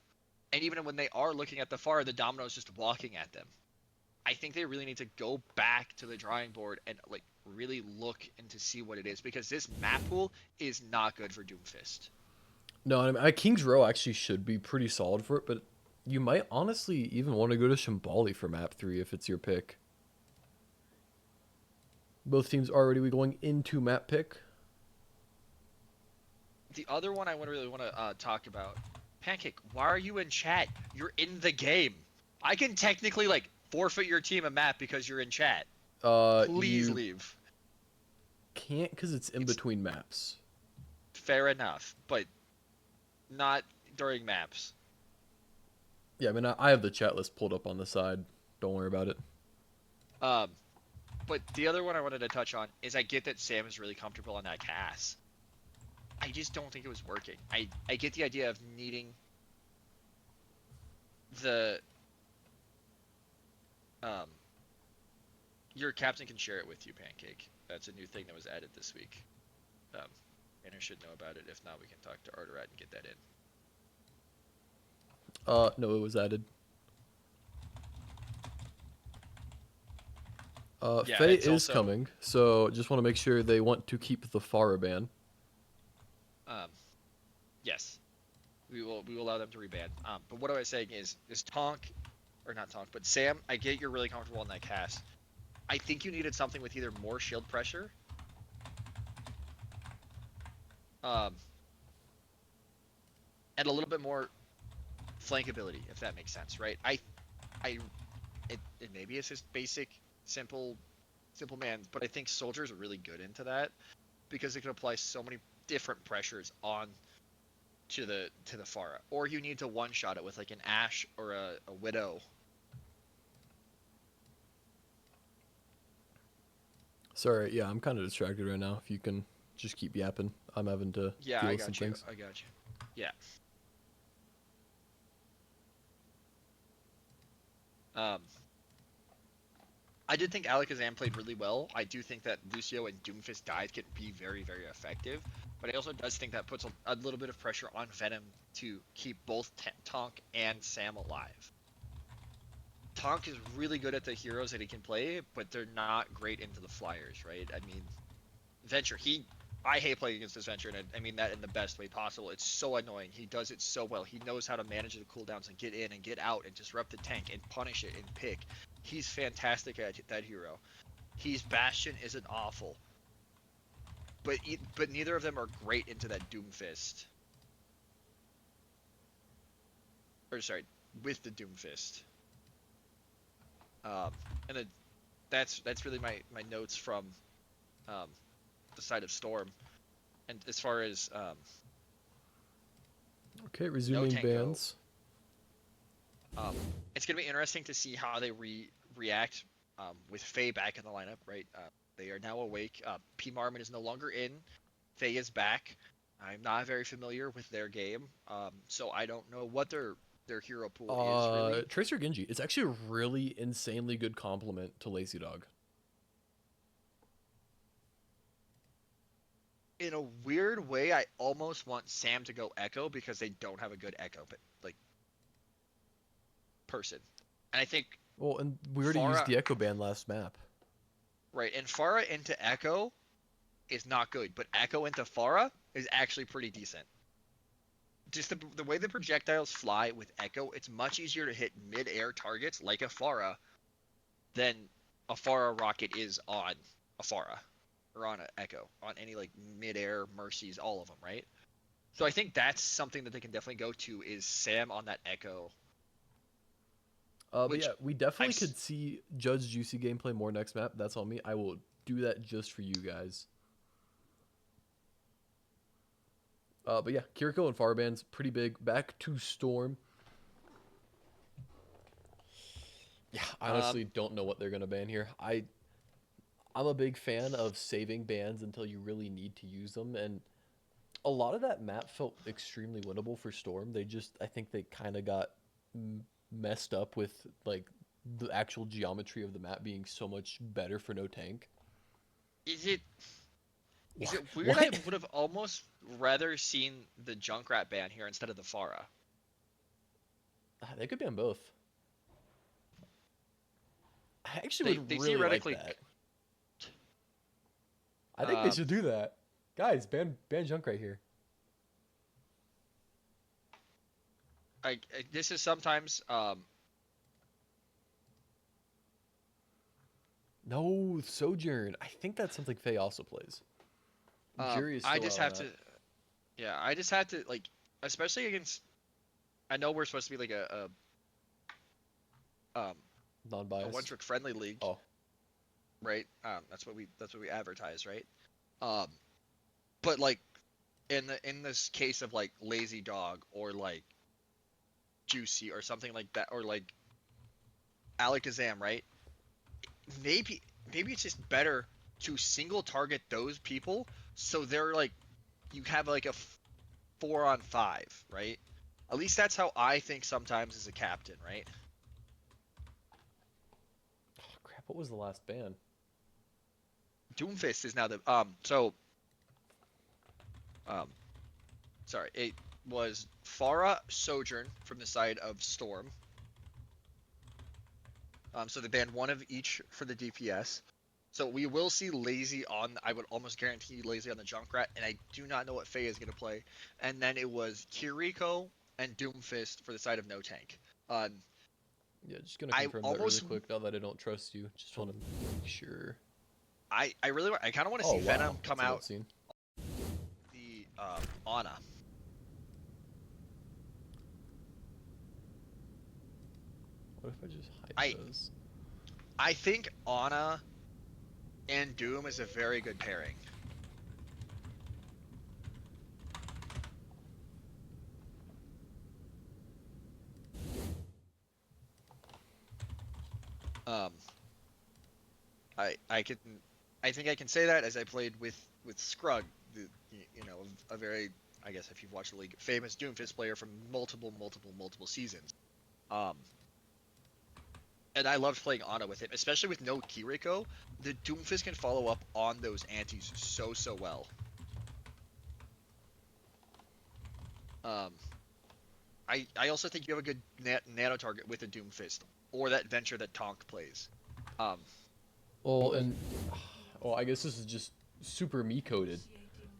[SPEAKER 2] And even when they are looking at the Pharah, the Domino's just walking at them. I think they really need to go back to the drawing board and like really look and to see what it is, because this map pool is not good for Doomfist.
[SPEAKER 1] No, I mean, King's Row actually should be pretty solid for it, but you might honestly even want to go to Shambali for map 3 if it's your pick. Both teams already going into map pick.
[SPEAKER 2] The other one I really want to talk about, Pancake. Why are you in chat? You're in the game. I can technically like forfeit your team a map because you're in chat. Please
[SPEAKER 1] You
[SPEAKER 2] leave.
[SPEAKER 1] can't because it's in
[SPEAKER 2] It's
[SPEAKER 1] between maps.
[SPEAKER 2] fair enough, but not during maps.
[SPEAKER 1] Yeah, I mean, I have the chat list pulled up on the side. Don't worry about it.
[SPEAKER 2] Um, but the other one I wanted to touch on is I get that Sam is really comfortable on that cast. I just don't think it was working. I get the idea of needing the um your captain can share it with you, Pancake. That's a new thing that was added this week. Um, Tanner should know about it. If not, we can talk to Arterat and get that in.
[SPEAKER 1] No, it was added.
[SPEAKER 2] Yeah,
[SPEAKER 1] Faye
[SPEAKER 2] it's
[SPEAKER 1] is
[SPEAKER 2] also
[SPEAKER 1] coming, so just want to make sure they want to keep the Farah ban.
[SPEAKER 2] um, yes, we will allow them to reban. But what I was saying is Tonk or not Tonk, but Sam. I get you're really comfortable in that cast. I think you needed something with either more shield pressure, um, and a little bit more flankability, if that makes sense, right? I it maybe it's just basic, simple man, but I think soldiers are really good into that because they can apply so many different pressures on to the Pharah. Or you need to one shot it with like an Ash or a Widow.
[SPEAKER 1] Sorry, yeah, I'm kind of distracted right now. If you can just keep yapping, I'm having to
[SPEAKER 2] Yeah,
[SPEAKER 1] deal
[SPEAKER 2] I
[SPEAKER 1] with some
[SPEAKER 2] got you.
[SPEAKER 1] things.
[SPEAKER 2] I got you. Yeah. Um, I did think Alakazam played really well. I do think that Lucio and Doomfist dive can be very, very effective. But I also does think that puts a little bit of pressure on Venom to keep both Tonk and Sam alive. Tonk is really good at the heroes that he can play, but they're not great into the flyers, right? I mean, Venture, I hate playing against this Venture, and I mean that in the best way possible. It's so annoying. He does it so well. He knows how to manage the cooldowns and get in and get out and disrupt the tank and punish it and pick. He's fantastic at that hero. He's Bastion isn't awful, but neither of them are great into that Doomfist. Or sorry, with the Doomfist. Um, and then that's really my notes from um, the side of Storm. And as far as
[SPEAKER 1] Okay,
[SPEAKER 2] no
[SPEAKER 1] resuming
[SPEAKER 2] tango,
[SPEAKER 1] bans.
[SPEAKER 2] um, it's gonna be interesting to see how they react with Faye back in the lineup. Right, they are now awake. P Marmon is no longer in. Faye is back. I'm not very familiar with their game, so I don't know what their hero pool is really.
[SPEAKER 1] Tracer Genji. It's actually a really insanely good compliment to Lazy Dog.
[SPEAKER 2] In a weird way, I almost want Sam to go Echo because they don't have a good Echo, but like person. And I think
[SPEAKER 1] Well, and we already used
[SPEAKER 2] Farah,
[SPEAKER 1] the Echo ban last map.
[SPEAKER 2] right, and Farah into Echo is not good, but Echo into Farah is actually pretty decent. Just the way the projectiles fly with Echo, it's much easier to hit mid-air targets like a Farah than a Farah rocket is on a Farah or on an Echo, on any like mid-air Mercies, all of them, right? So I think that's something that they can definitely go to is Sam on that Echo,
[SPEAKER 1] But
[SPEAKER 2] which
[SPEAKER 1] yeah, we
[SPEAKER 2] I've
[SPEAKER 1] definitely could see Judge Juicy gameplay more next map. That's on me. I will do that just for you guys. But yeah, Kiriko and Farband's pretty big. Back to Storm. Yeah, I
[SPEAKER 2] um
[SPEAKER 1] honestly don't know what they're gonna ban here. I'm a big fan of saving bans until you really need to use them, and a lot of that map felt extremely winnable for Storm. I think they kind of got messed up with like the actual geometry of the map being so much better for no tank.
[SPEAKER 2] is it is
[SPEAKER 1] What?
[SPEAKER 2] it weird? I
[SPEAKER 1] What?
[SPEAKER 2] would have almost rather seen the Junkrat ban here instead of the Farah.
[SPEAKER 1] They could ban both. I actually
[SPEAKER 2] They
[SPEAKER 1] would
[SPEAKER 2] they
[SPEAKER 1] really like
[SPEAKER 2] theoretically
[SPEAKER 1] that. I think they
[SPEAKER 2] um
[SPEAKER 1] should do that. Guys, ban junk right here.
[SPEAKER 2] this is sometimes
[SPEAKER 1] No, Sojourn. I think that's something Faye also plays. Jury is
[SPEAKER 2] I
[SPEAKER 1] still
[SPEAKER 2] just
[SPEAKER 1] out on
[SPEAKER 2] have to
[SPEAKER 1] that.
[SPEAKER 2] Yeah, I just had to like, especially against. I know we're supposed to be like a one
[SPEAKER 1] Non-biased.
[SPEAKER 2] trick friendly league,
[SPEAKER 1] Oh,
[SPEAKER 2] right? That's what we advertise, right? Um, but like in this case of like Lazy Dog or like Juicy or something like that, or like Alakazam, right? Maybe maybe it's just better to single target those people so they're like you have like a 4-on-5, right? At least that's how I think sometimes as a captain, right?
[SPEAKER 1] crap. What was the last ban?
[SPEAKER 2] Doomfist is now the um sorry, it was Farah Sojourn from the side of Storm. So they banned one of each for the DPS. So we will see Lazy on. I would almost guarantee Lazy on the Junkrat, and I do not know what Faye is going to play. And then it was Kiriko and Doomfist for the side of No Tank. Um,
[SPEAKER 1] Yeah, just gonna
[SPEAKER 2] I
[SPEAKER 1] confirm that really
[SPEAKER 2] almost,
[SPEAKER 1] quick now that I don't trust you. Just want to make sure.
[SPEAKER 2] I really, I kind of want to
[SPEAKER 1] Oh
[SPEAKER 2] see
[SPEAKER 1] wow,
[SPEAKER 2] Venom come
[SPEAKER 1] that's an
[SPEAKER 2] out
[SPEAKER 1] old scene.
[SPEAKER 2] the Ana.
[SPEAKER 1] What if I just
[SPEAKER 2] I
[SPEAKER 1] hide those?
[SPEAKER 2] I think Ana and Doom is a very good pairing. Um, I can I think I can say that as I played with Scrug, you know, a very, I guess if you've watched the league, famous Doomfist player from multiple seasons. Um, and I loved playing Ana with him, especially with no Kiriko. The Doomfist can follow up on those antis so well. Um, I also think you have a good nano target with a Doomfist or that Venture that Tonk plays. Um,
[SPEAKER 1] Well, and well, I guess this is just super me coded.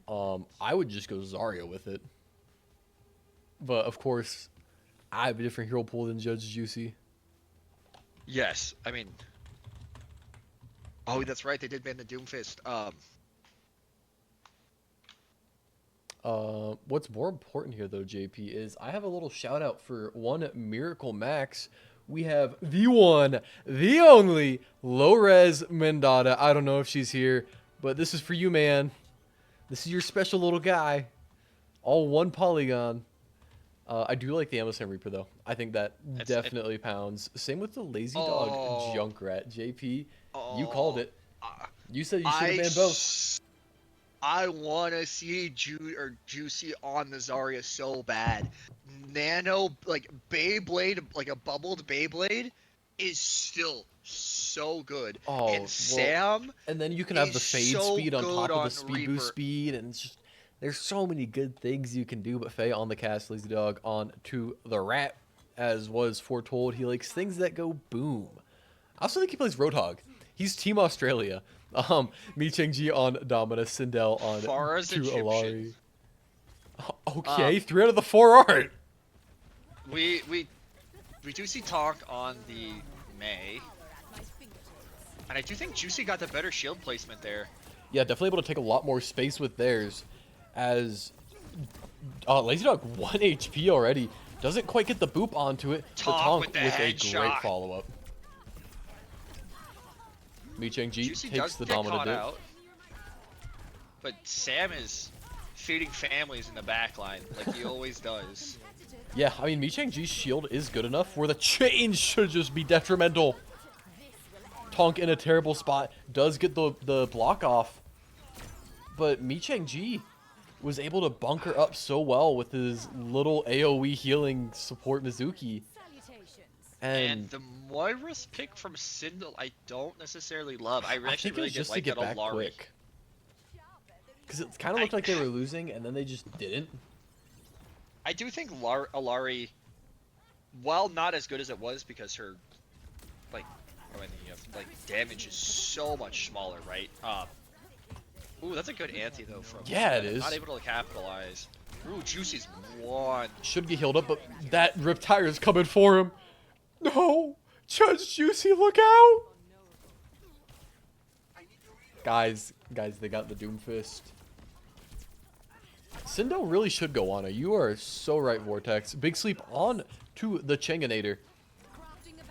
[SPEAKER 1] I would just go Zarya with it, but of course, I have a different hero pool than Judge Juicy.
[SPEAKER 2] yes, I mean, oh, that's right, they did ban the Doomfist.
[SPEAKER 1] What's more important here, though, JP, is I have a little shout out for one Miracle Max. We have the one, the only Low-Res Mendata. I don't know if she's here, but this is for you, man. This is your special little guy. All one polygon. I do like the Amazon Reaper, though. I think that
[SPEAKER 2] It
[SPEAKER 1] definitely pounds. Same with the Lazy Dog
[SPEAKER 2] oh
[SPEAKER 1] Junkrat. JP, you called
[SPEAKER 2] oh
[SPEAKER 1] it.
[SPEAKER 2] I
[SPEAKER 1] You said you should have
[SPEAKER 2] I
[SPEAKER 1] banned both.
[SPEAKER 2] s- I want to see Juicy on the Zarya so bad. Nano like Beyblade, like a bubbled Beyblade, is still so good, and
[SPEAKER 1] Oh, well,
[SPEAKER 2] Sam
[SPEAKER 1] and then you can have
[SPEAKER 2] is
[SPEAKER 1] the fade
[SPEAKER 2] so
[SPEAKER 1] speed on
[SPEAKER 2] good
[SPEAKER 1] top of the
[SPEAKER 2] on
[SPEAKER 1] speed boost
[SPEAKER 2] Reaper.
[SPEAKER 1] speed, and it's just there's so many good things you can do. But Faye on the cast, Lazy Dog on to the rat, as was foretold. He likes things that go boom. I also think he plays Roadhog. He's Team Australia. Mi Cheng-ji on Dominus, Sindel on
[SPEAKER 2] Farah's
[SPEAKER 1] to
[SPEAKER 2] Egyptian.
[SPEAKER 1] Alari.
[SPEAKER 2] Um,
[SPEAKER 1] Okay, 3 out of the 4 art.
[SPEAKER 2] we we we do see Talk on the May, and I do think Juicy got the better shield placement there.
[SPEAKER 1] Yeah, definitely able to take a lot more space with theirs, as Lazy Dog 1 HP already. Doesn't quite get the boop onto it, but
[SPEAKER 2] Talk
[SPEAKER 1] Tonk
[SPEAKER 2] with the
[SPEAKER 1] with a great
[SPEAKER 2] headshot.
[SPEAKER 1] follow-up. Mi Cheng-ji
[SPEAKER 2] Juicy
[SPEAKER 1] takes
[SPEAKER 2] does
[SPEAKER 1] the
[SPEAKER 2] get
[SPEAKER 1] dominant
[SPEAKER 2] caught
[SPEAKER 1] div.
[SPEAKER 2] out, but Sam is feeding families in the back line like he always does.
[SPEAKER 1] Yeah, I mean, Mi Cheng-ji's shield is good enough where the change should just be detrimental. Tonk in a terrible spot. Does get the block off. But Mi Cheng-ji was able to bunker up so well with his little AoE healing support Mizuki.
[SPEAKER 2] And
[SPEAKER 1] And
[SPEAKER 2] the Moira's pick from Sindel, I don't necessarily love. I
[SPEAKER 1] I
[SPEAKER 2] actually
[SPEAKER 1] think it
[SPEAKER 2] really
[SPEAKER 1] was
[SPEAKER 2] did
[SPEAKER 1] just to
[SPEAKER 2] like that
[SPEAKER 1] get back
[SPEAKER 2] Alari.
[SPEAKER 1] quick. Because it kind of
[SPEAKER 2] I
[SPEAKER 1] looked like they were losing, and then they just didn't.
[SPEAKER 2] I do think Alari, while not as good as it was because her like I mean, like damage is so much smaller, right? Ooh, that's a good anti though from
[SPEAKER 1] Yeah, it
[SPEAKER 2] Venom. Not
[SPEAKER 1] is.
[SPEAKER 2] able to capitalize. Ooh, Juicy's one.
[SPEAKER 1] Should get healed up, but that Riptire is coming for him. No! Judge Juicy, look out! Guys, they got the Doomfist. Sindel really should go on. You are so right, Vortex. Big sleep on to the Changanator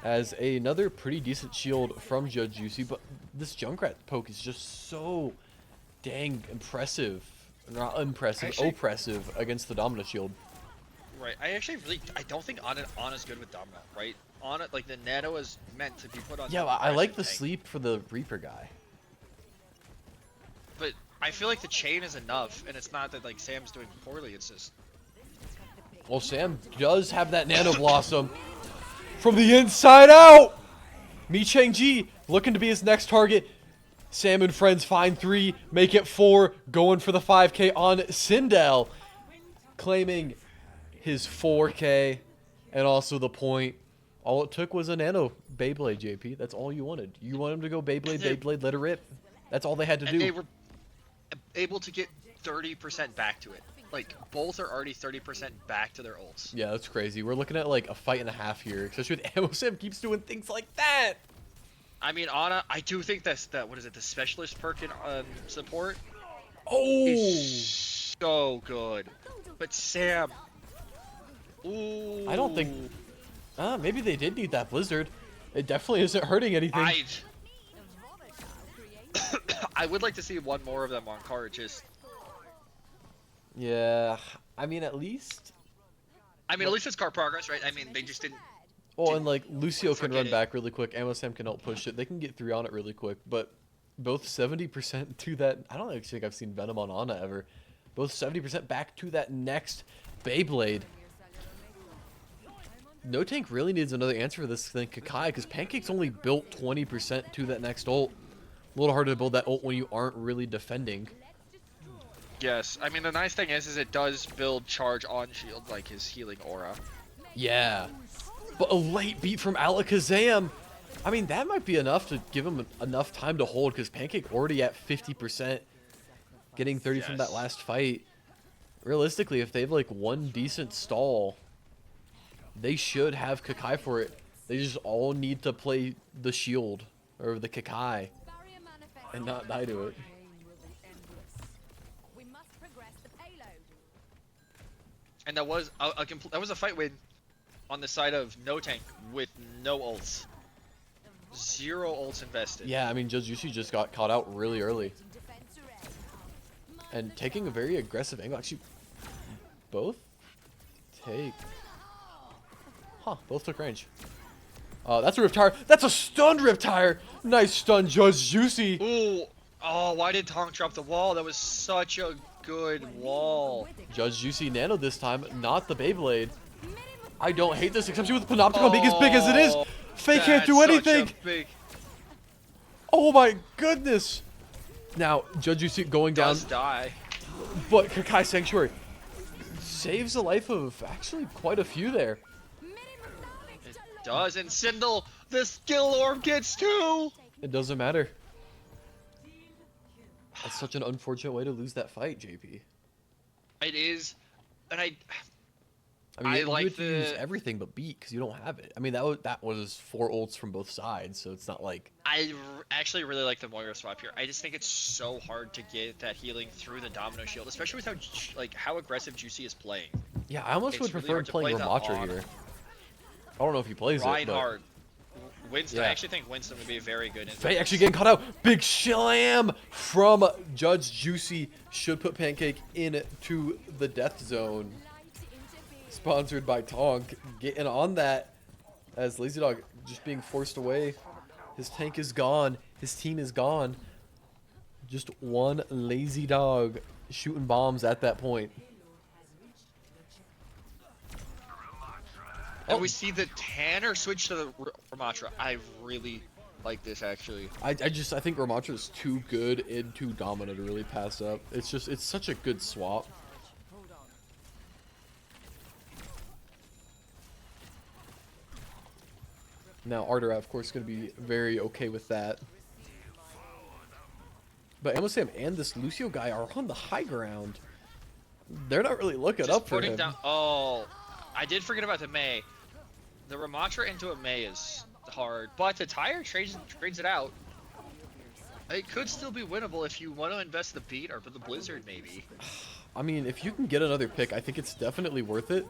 [SPEAKER 1] as another pretty decent shield from Judge Juicy, but this Junkrat poke is just so dang impressive. Not impressive,
[SPEAKER 2] Actually,
[SPEAKER 1] oppressive against the Domino shield.
[SPEAKER 2] right. I don't think Ana's good with Domino, right? Ana, like the Nano is meant to be put on.
[SPEAKER 1] Yeah,
[SPEAKER 2] the
[SPEAKER 1] I like
[SPEAKER 2] aggressive
[SPEAKER 1] the
[SPEAKER 2] tank,
[SPEAKER 1] sleep for the Reaper guy.
[SPEAKER 2] but I feel like the chain is enough, and it's not that like Sam's doing poorly. It's just
[SPEAKER 1] Well, Sam does have that Nano Blossom from the inside out. Mi Chang-ji looking to be his next target. Sam and friends find 3, make it 4, going for the 5K on Sindel, claiming his 4K and also the point. All it took was a Nano Beyblade, JP. That's all you wanted. You want him to go Beyblade, Beyblade, let it rip. That's all they had to
[SPEAKER 2] and
[SPEAKER 1] do.
[SPEAKER 2] they were able to get 30% back to it. Like both are already 30% back to their ults.
[SPEAKER 1] Yeah, that's crazy. We're looking at like a fight and a half here, especially with Ammo Sam keeps doing things like that.
[SPEAKER 2] I mean, Ana, I do think that what is it, the specialist perk in support
[SPEAKER 1] Oh,
[SPEAKER 2] is so good. But Sam, ooh,
[SPEAKER 1] I don't think. Maybe they did need that Blizzard. It definitely isn't hurting anything.
[SPEAKER 2] I would like to see one more of them on card. Just,
[SPEAKER 1] Yeah, I mean at least.
[SPEAKER 2] at least it's card progress, right? I mean, they just didn't.
[SPEAKER 1] Oh, and like Lucio can
[SPEAKER 2] Forget
[SPEAKER 1] run
[SPEAKER 2] it.
[SPEAKER 1] back really quick. Ammo Sam can help push it. They can get 3 on it really quick. But both 70% to that. I don't actually think I've seen Venom on Ana ever. Both 70% back to that next Beyblade. No Tank really needs another answer for this than Kakai, because Pancake's only built 20% to that next ult. A little harder to build that ult when you aren't really defending.
[SPEAKER 2] Yes, I mean the nice thing is it does build charge on shield, like his healing aura.
[SPEAKER 1] Yeah. But a late beat from Alakazam. I mean, that might be enough to give him enough time to hold, because Pancake already at 50%, getting 30 from that
[SPEAKER 2] Yes.
[SPEAKER 1] last fight. Realistically, if they have like one decent stall, they should have Kakai for it. They just all need to play the shield, or the Kakai, and not die to it.
[SPEAKER 2] And that was that was a fight win on the side of no tank with no ults. 0 ults invested.
[SPEAKER 1] Yeah, I mean, Jojushi just got caught out really early. And taking a very aggressive angle. Actually, both take... Huh, both took range. That's a Riptire. That's a stunned Riptire. Nice stun, Judge Juicy.
[SPEAKER 2] Ooh. Oh, why did Tonk drop the wall? That was such a good wall.
[SPEAKER 1] Judge Juicy Nano this time, not the Beyblade. I don't hate this, except with Panopticon being as big as it is. Fake can't do anything. Oh my goodness. Now, Judge Juicy going down.
[SPEAKER 2] Does die.
[SPEAKER 1] But Kakai Sanctuary saves the life of actually quite a few there.
[SPEAKER 2] It does, and Sindel, the skill orb gets 2.
[SPEAKER 1] It doesn't matter. That's such an unfortunate way to lose that fight, JP.
[SPEAKER 2] It is, and
[SPEAKER 1] I mean,
[SPEAKER 2] I
[SPEAKER 1] you
[SPEAKER 2] like
[SPEAKER 1] would use
[SPEAKER 2] the-
[SPEAKER 1] everything but beat because you don't have it. I mean, that was 4 ults from both sides, so it's not like...
[SPEAKER 2] actually really like the Moira swap here. I just think it's so hard to get that healing through the Domino Shield, especially with how aggressive Juicy is playing.
[SPEAKER 1] Yeah, I almost
[SPEAKER 2] It's
[SPEAKER 1] would
[SPEAKER 2] really
[SPEAKER 1] prefer
[SPEAKER 2] hard to
[SPEAKER 1] playing
[SPEAKER 2] play that
[SPEAKER 1] Ramatra
[SPEAKER 2] on.
[SPEAKER 1] here. I don't know if he plays it,
[SPEAKER 2] Reinhardt, Winston.
[SPEAKER 1] Yeah.
[SPEAKER 2] I actually think Winston would be very good in
[SPEAKER 1] but... Faye
[SPEAKER 2] this.
[SPEAKER 1] actually getting caught out. Big slam from Judge Juicy. Should put Pancake into the death zone. Sponsored by Tonk. Getting on that as Lazy Dog just being forced away. His tank is gone. His team is gone. Just one Lazy Dog shooting bombs at that point.
[SPEAKER 2] And we see the Tanner switch to the Ramatra. I really like this actually.
[SPEAKER 1] I think Ramatra is too good and too dominant to really pass up. It's such a good swap. Now Ardera, of course, is going to be very okay with that. But Amosam and this Lucio guy are on the high ground. They're not really looking
[SPEAKER 2] Just
[SPEAKER 1] up for
[SPEAKER 2] putting
[SPEAKER 1] him.
[SPEAKER 2] down. Oh, I did forget about the May. The Ramatra into a May is hard, but the Tire trades it out. It could still be winnable if you want to invest the beat or the Blizzard maybe.
[SPEAKER 1] I mean, if you can get another pick, I think it's definitely worth it.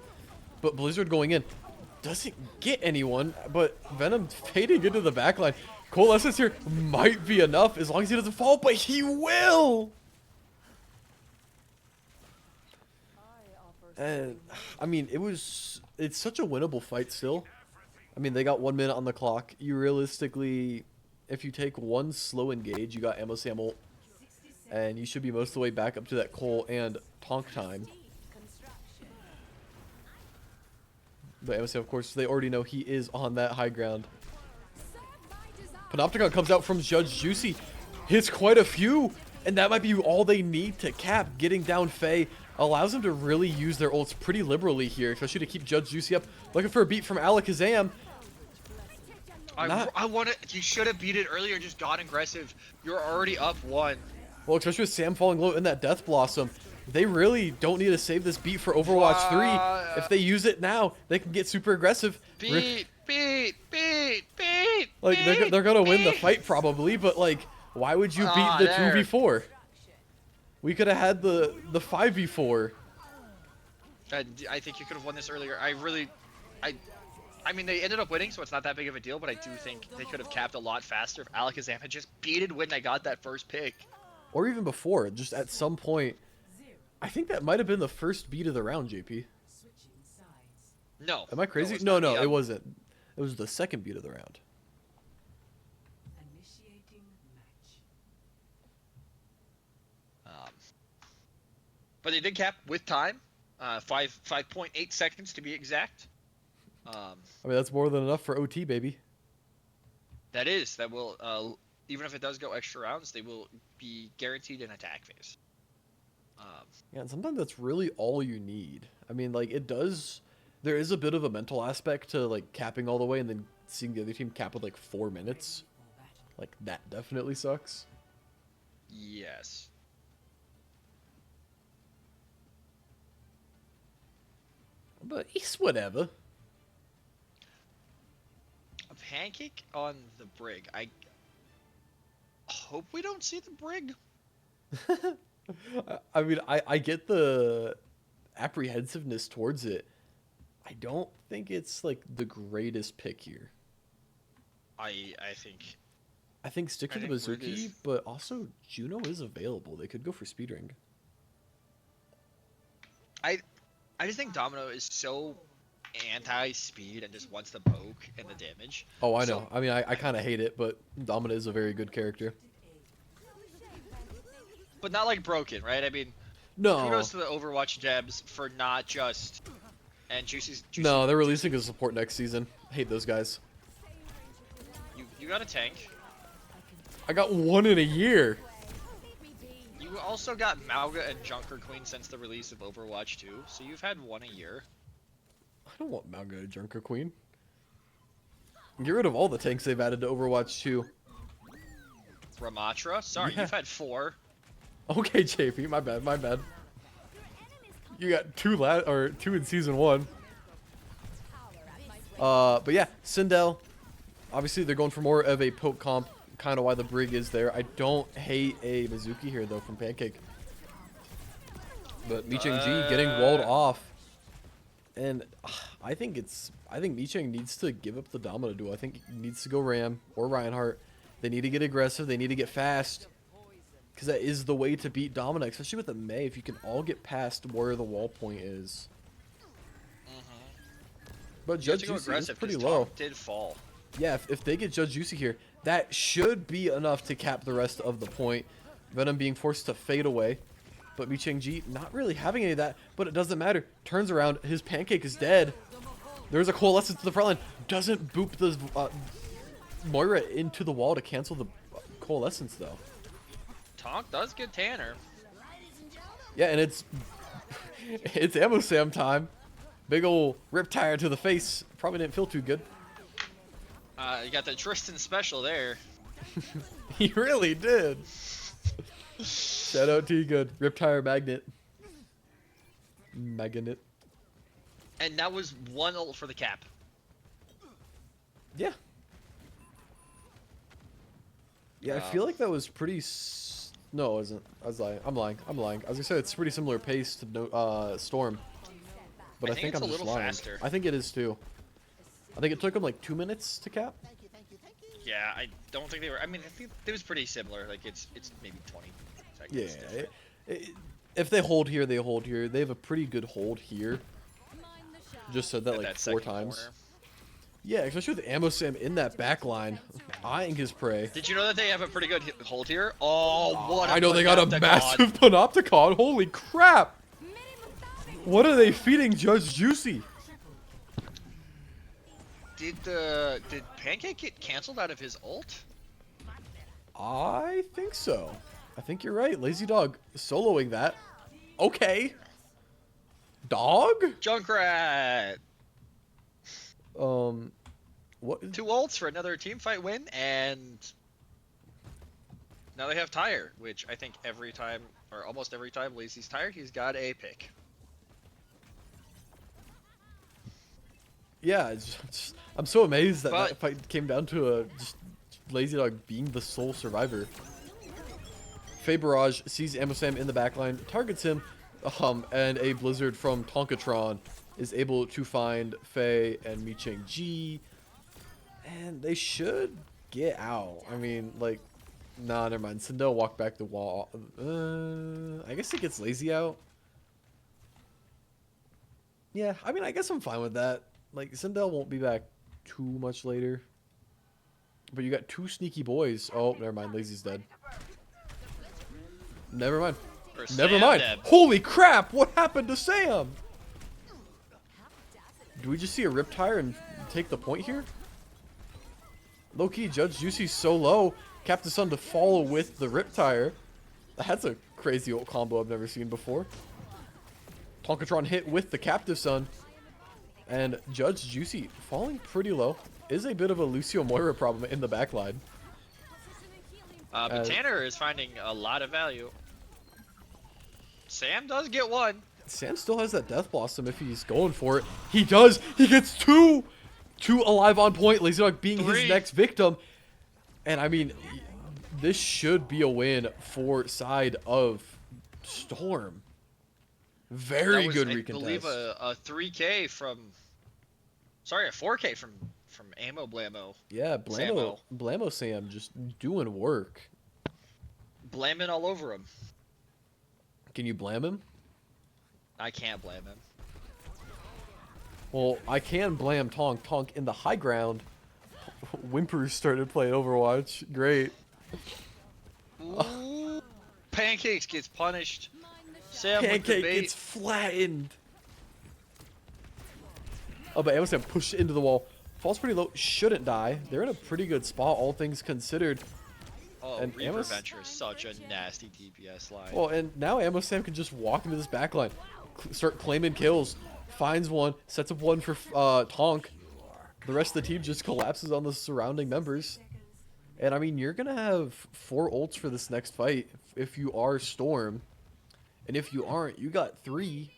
[SPEAKER 1] But Blizzard going in doesn't get anyone, but Venom fading into the backline. Coalescence here might be enough as long as he doesn't fall, but he will! And, I mean, it's such a winnable fight still. I mean, they got 1 minute on the clock. You realistically, if you take one slow engage, you got ammo Sam and you should be most of the way back up to that Cole and Tonk time. But MSA, of course, they already know he is on that high ground. Panopticon comes out from Judge Juicy, hits quite a few, and that might be all they need to cap. Getting down Faye allows them to really use their ults pretty liberally here, especially to keep Judge Juicy up. Looking for a beat from Alakazam.
[SPEAKER 2] I want to. You should have beat it earlier. Just got aggressive. You're already up 1.
[SPEAKER 1] Well, especially with Sam falling low in that Death Blossom. They really don't need to save this beat for Overwatch 3. If they use it now, they can get super aggressive.
[SPEAKER 2] Beat.
[SPEAKER 1] Like, they're going to win the fight probably, but, like, why would you beat the 2v4? We could have had the 5v4.
[SPEAKER 2] I think you could have won this earlier. I mean, they ended up winning, so it's not that big of a deal, but I do think they could have capped a lot faster if Alakazam had just beated when they got that first pick.
[SPEAKER 1] Or even before, just at some point. I think that might have been the first beat of the round, JP.
[SPEAKER 2] No.
[SPEAKER 1] Am I crazy?
[SPEAKER 2] No,
[SPEAKER 1] No, it wasn't. It was the second beat of the round.
[SPEAKER 2] But they did cap with time. 5.8 seconds to be exact.
[SPEAKER 1] I mean, that's more than enough for OT, baby.
[SPEAKER 2] That will, even if it does go extra rounds, they will be guaranteed an attack phase.
[SPEAKER 1] Yeah, and sometimes that's really all you need. I mean, like, there is a bit of a mental aspect to, like, capping all the way and then seeing the other team cap with, like, 4 minutes. Like, that definitely sucks.
[SPEAKER 2] Yes.
[SPEAKER 1] But it's whatever.
[SPEAKER 2] A pancake on the brig. I hope we don't see the brig.
[SPEAKER 1] I mean, I get the apprehensiveness towards it. I don't think it's, like, the greatest pick here.
[SPEAKER 2] I
[SPEAKER 1] think stick to the Bazooki, but also Juno is available. They could go for Speed Ring.
[SPEAKER 2] I just think Domino is so anti-speed and just wants the poke and the damage.
[SPEAKER 1] Oh, I know. I mean, I kind of hate it, but Domino is a very good character.
[SPEAKER 2] But not like broken, right? I mean,
[SPEAKER 1] no.
[SPEAKER 2] Kudos to the Overwatch devs for not just... And Juicy's
[SPEAKER 1] no, they're releasing a support next season. Hate those guys.
[SPEAKER 2] You got a tank.
[SPEAKER 1] I got one in a year.
[SPEAKER 2] You also got Mauga and Junker Queen since the release of Overwatch 2, so you've had one a year.
[SPEAKER 1] I don't want Mauga and Junker Queen. Get rid of all the tanks they've added to Overwatch 2.
[SPEAKER 2] Ramatra? Sorry,
[SPEAKER 1] yeah.
[SPEAKER 2] You've had 4.
[SPEAKER 1] Okay, JP, my bad. You got 2 in season 1. But yeah, Sindel. Obviously, they're going for more of a poke comp. Kind of why the brig is there. I don't hate a Mizuki here though from Pancake. But Micheng G getting walled off. And I think Micheng needs to give up the Domino duel. I think he needs to go Ram or Reinhardt. They need to get aggressive. They need to get fast. Because that is the way to beat Domino, especially with the Mei, if you can all get past where the wall point is. But Judge Juicy is pretty low.
[SPEAKER 2] Did fall.
[SPEAKER 1] Yeah, if they get Judge Juicy here, that should be enough to cap the rest of the point. Venom being forced to fade away. But Micheng G not really having any of that, but it doesn't matter. Turns around, his Pancake is dead. There's a Coalescence to the front line. Doesn't boop the Moira into the wall to cancel the Coalescence though.
[SPEAKER 2] Tonk does get Tanner.
[SPEAKER 1] Yeah, and it's Ammo Sam time. Big ol' Riptire to the face. Probably didn't feel too good.
[SPEAKER 2] You got the Tristan special there.
[SPEAKER 1] He really did. Shout out to you, good. Riptire Magnet.
[SPEAKER 2] And that was one ult for the cap.
[SPEAKER 1] Yeah. Yeah, I feel like that was pretty No, it wasn't. I was lying. I'm lying. I'm lying. As I said, it's pretty similar pace to Storm. But I think
[SPEAKER 2] it's
[SPEAKER 1] I'm
[SPEAKER 2] a
[SPEAKER 1] just
[SPEAKER 2] little
[SPEAKER 1] lying.
[SPEAKER 2] faster.
[SPEAKER 1] I think it is too. I think it took him like 2 minutes to cap.
[SPEAKER 2] Yeah, I don't think they were. I mean, I think it was pretty similar. Like it's maybe 20 seconds.
[SPEAKER 1] Yeah.
[SPEAKER 2] different.
[SPEAKER 1] If they hold here, they hold here. They have a pretty good hold here. Just said that
[SPEAKER 2] At
[SPEAKER 1] like
[SPEAKER 2] that
[SPEAKER 1] 4
[SPEAKER 2] second
[SPEAKER 1] times.
[SPEAKER 2] corner.
[SPEAKER 1] Yeah, especially with Ammo Sam in that back line, eyeing his prey.
[SPEAKER 2] Did you know that they have a pretty good hold here? Oh, what a
[SPEAKER 1] I know they got a
[SPEAKER 2] Panopticon.
[SPEAKER 1] massive Panopticon. Holy crap! What are they feeding Judge Juicy?
[SPEAKER 2] Did Pancake get canceled out of his ult?
[SPEAKER 1] I think so. I think you're right. Lazy Dog soloing that. Okay. Dog?
[SPEAKER 2] Junkrat!
[SPEAKER 1] What?
[SPEAKER 2] 2 ults for another team fight win, and now they have Tire, which I think every time, or almost every time Lazy's tired, he's got a pick.
[SPEAKER 1] Yeah, I'm so amazed that
[SPEAKER 2] But-
[SPEAKER 1] that fight came down to a just Lazy Dog being the sole survivor. Faye Barrage sees Ammo Sam in the backline, targets him, and a Blizzard from Tonkatron is able to find Faye and Mi Cheng Ji, and they should get out. I mean, like, nah, never mind. Sindel walked back the wall. I guess it gets Lazy out. Yeah, I mean, I guess I'm fine with that. Like, Sindel won't be back too much later. But you got 2 sneaky boys. Oh, never mind. Lazy's dead. Never mind.
[SPEAKER 2] Or
[SPEAKER 1] Never
[SPEAKER 2] Sam
[SPEAKER 1] mind.
[SPEAKER 2] dead.
[SPEAKER 1] Holy crap! What happened to Sam? Do we just see a rip tire and take the point here? Low key, Judge Juicy's so low. Captain Sun to follow with the rip tire. That's a crazy old combo I've never seen before. Tonkatron hit with the Captive Sun. And Judge Juicy falling pretty low. Is a bit of a Lucio Moira problem in the backline.
[SPEAKER 2] But Tanner is finding a lot of value. Sam does get 1.
[SPEAKER 1] Sam still has that Death Blossom if he's going for it. He does. He gets 2. 2 alive on point. Lazy Dog being
[SPEAKER 2] 3.
[SPEAKER 1] his next victim. And I mean, this should be a win for side of Storm. Very
[SPEAKER 2] That was,
[SPEAKER 1] good
[SPEAKER 2] I
[SPEAKER 1] recontest.
[SPEAKER 2] believe a 3K from, sorry, a 4K from Ammo Blammo.
[SPEAKER 1] Yeah,
[SPEAKER 2] Samo.
[SPEAKER 1] Blammo Sam just doing work.
[SPEAKER 2] Blaming all over him.
[SPEAKER 1] Can you blam him?
[SPEAKER 2] I can't blame him.
[SPEAKER 1] Well, I can blam Tonk. Tonk in the high ground. Whimpers started playing Overwatch. Great.
[SPEAKER 2] Ooh, Pancakes gets punished. Sam with the
[SPEAKER 1] Pancake
[SPEAKER 2] bait.
[SPEAKER 1] gets flattened. Oh, but Amosam pushed into the wall. Falls pretty low. Shouldn't die. They're in a pretty good spot, all things considered.
[SPEAKER 2] Oh,
[SPEAKER 1] and
[SPEAKER 2] Reaper
[SPEAKER 1] Amos-
[SPEAKER 2] Venture is such a nasty DPS line.
[SPEAKER 1] Well, and now Amosam can just walk into this backline, start claiming kills, finds one, sets up one for Tonk. The rest of the team just collapses on the surrounding members. And I mean, you're gonna have 4 ults for this next fight if you are Storm. And if you aren't, you got 3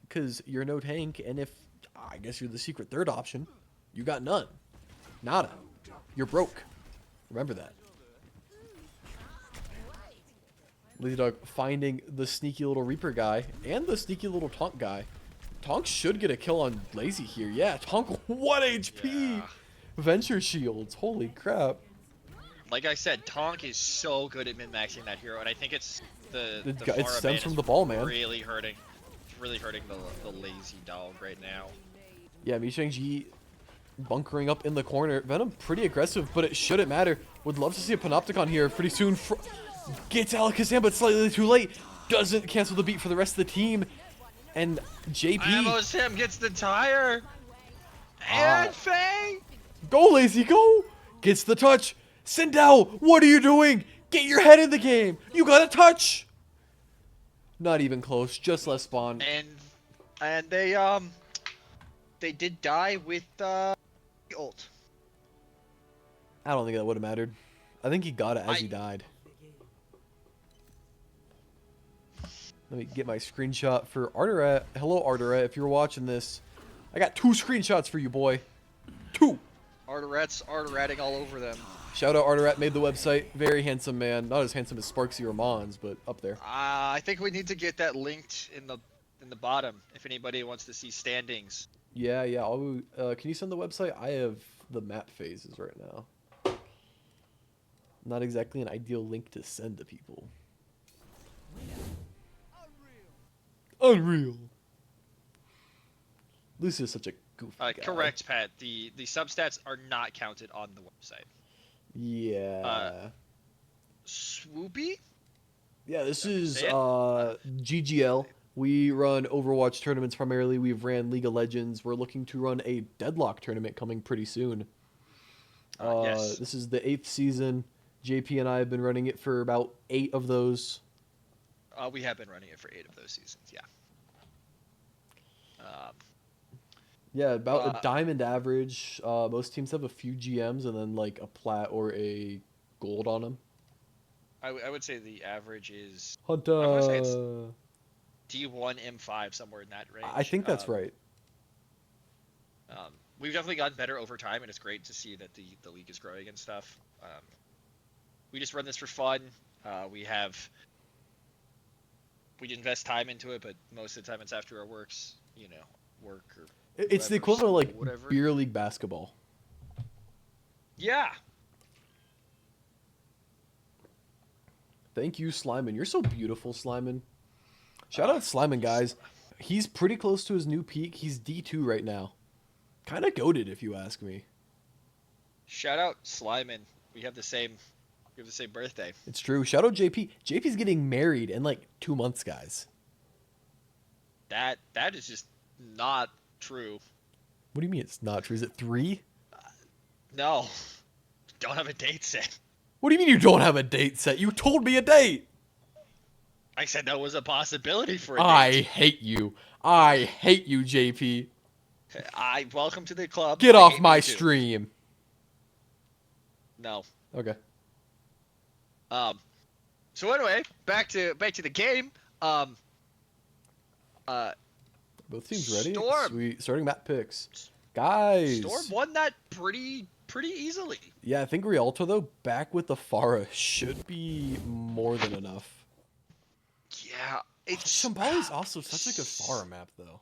[SPEAKER 1] because you're no tank. And if, I guess you're the secret third option, you got none. Nada. You're broke. Remember that. Lazy Dog finding the sneaky little Reaper guy and the sneaky little Tonk guy. Tonk should get a kill on Lazy here. Yeah, Tonk 1 HP.
[SPEAKER 2] Yeah.
[SPEAKER 1] Venture shields. Holy crap.
[SPEAKER 2] Like I said, Tonk is so good at min-maxing that hero, and I think it's the
[SPEAKER 1] It
[SPEAKER 2] Pharah
[SPEAKER 1] stems
[SPEAKER 2] ban
[SPEAKER 1] from
[SPEAKER 2] is
[SPEAKER 1] the ball, man.
[SPEAKER 2] Really hurting. It's really hurting the Lazy Dog right now.
[SPEAKER 1] Yeah, Mi Cheng Ji bunkering up in the corner. Venom pretty aggressive, but it shouldn't matter. Would love to see a Panopticon here pretty soon. Gets Alakazam, but slightly too late. Doesn't cancel the beat for the rest of the team. And JP.
[SPEAKER 2] Ammo Sam gets the tire. And Faye.
[SPEAKER 1] Go, Lazy, go! Gets the touch. Sindel, what are you doing? Get your head in the game. You got a touch. Not even close. Just less spawn.
[SPEAKER 2] And they did die with ult.
[SPEAKER 1] I don't think that would have mattered. I think he got it as he died. Let me get my screenshot for Arterat. Hello, Arterat. If you're watching this, I got 2 screenshots for you, boy. 2.
[SPEAKER 2] Arterat's arteratting all over them.
[SPEAKER 1] Shout out Arterat made the website. Very handsome man. Not as handsome as Sparksy or Mons, but up there.
[SPEAKER 2] I think we need to get that linked in the bottom if anybody wants to see standings.
[SPEAKER 1] Yeah, yeah. Can you send the website? I have the map phases right now. Not exactly an ideal link to send to people. Unreal. Lucy is such a goofy guy.
[SPEAKER 2] Correct, Pat. The substats are not counted on the website.
[SPEAKER 1] Yeah.
[SPEAKER 2] Swoopy?
[SPEAKER 1] Yeah, this
[SPEAKER 2] Okay,
[SPEAKER 1] is
[SPEAKER 2] say it.
[SPEAKER 1] GGL. We run Overwatch tournaments primarily. We've ran League of Legends. We're looking to run a Deadlock tournament coming pretty soon.
[SPEAKER 2] Yes.
[SPEAKER 1] This is the 8th season. JP and I have been running it for about 8 of those.
[SPEAKER 2] We have been running it for 8 of those seasons, yeah.
[SPEAKER 1] Yeah, about a diamond average. Most teams have a few GMs and then like a plat or a gold on them.
[SPEAKER 2] I would say the average is...
[SPEAKER 1] Hunter.
[SPEAKER 2] I want to say it's D1, M5, somewhere in that range.
[SPEAKER 1] I think that's right.
[SPEAKER 2] We've definitely gotten better over time, and it's great to see that the league is growing and stuff. We just run this for fun. We invest time into it, but most of the time it's after our work or
[SPEAKER 1] It's the equivalent of like
[SPEAKER 2] whatever.
[SPEAKER 1] beer league basketball.
[SPEAKER 2] Yeah.
[SPEAKER 1] Thank you, Slyman. You're so beautiful, Slyman. Shout out Slyman, guys. He's pretty close to his new peak. He's D2 right now. Kind of goated, if you ask me.
[SPEAKER 2] Shout out Slyman. We have the same birthday.
[SPEAKER 1] It's true. Shout out JP. JP's getting married in like 2 months, guys.
[SPEAKER 2] That is just not true.
[SPEAKER 1] What do you mean it's not true? Is it 3?
[SPEAKER 2] No. Don't have a date set.
[SPEAKER 1] What do you mean you don't have a date set? You told me a date.
[SPEAKER 2] I said that was a possibility for a date.
[SPEAKER 1] I hate you. I hate you, JP.
[SPEAKER 2] Welcome to the club.
[SPEAKER 1] Get
[SPEAKER 2] I
[SPEAKER 1] off
[SPEAKER 2] hate
[SPEAKER 1] my
[SPEAKER 2] you too.
[SPEAKER 1] stream.
[SPEAKER 2] No.
[SPEAKER 1] Okay.
[SPEAKER 2] So anyway, back to the game.
[SPEAKER 1] Both teams ready?
[SPEAKER 2] Storm.
[SPEAKER 1] Sweet. Starting map picks. Guys.
[SPEAKER 2] Storm won that pretty easily.
[SPEAKER 1] Yeah, I think Rialto, though, back with the Pharah should be more than enough.
[SPEAKER 2] Yeah.
[SPEAKER 1] Shambhali's also such a good Pharah map, though.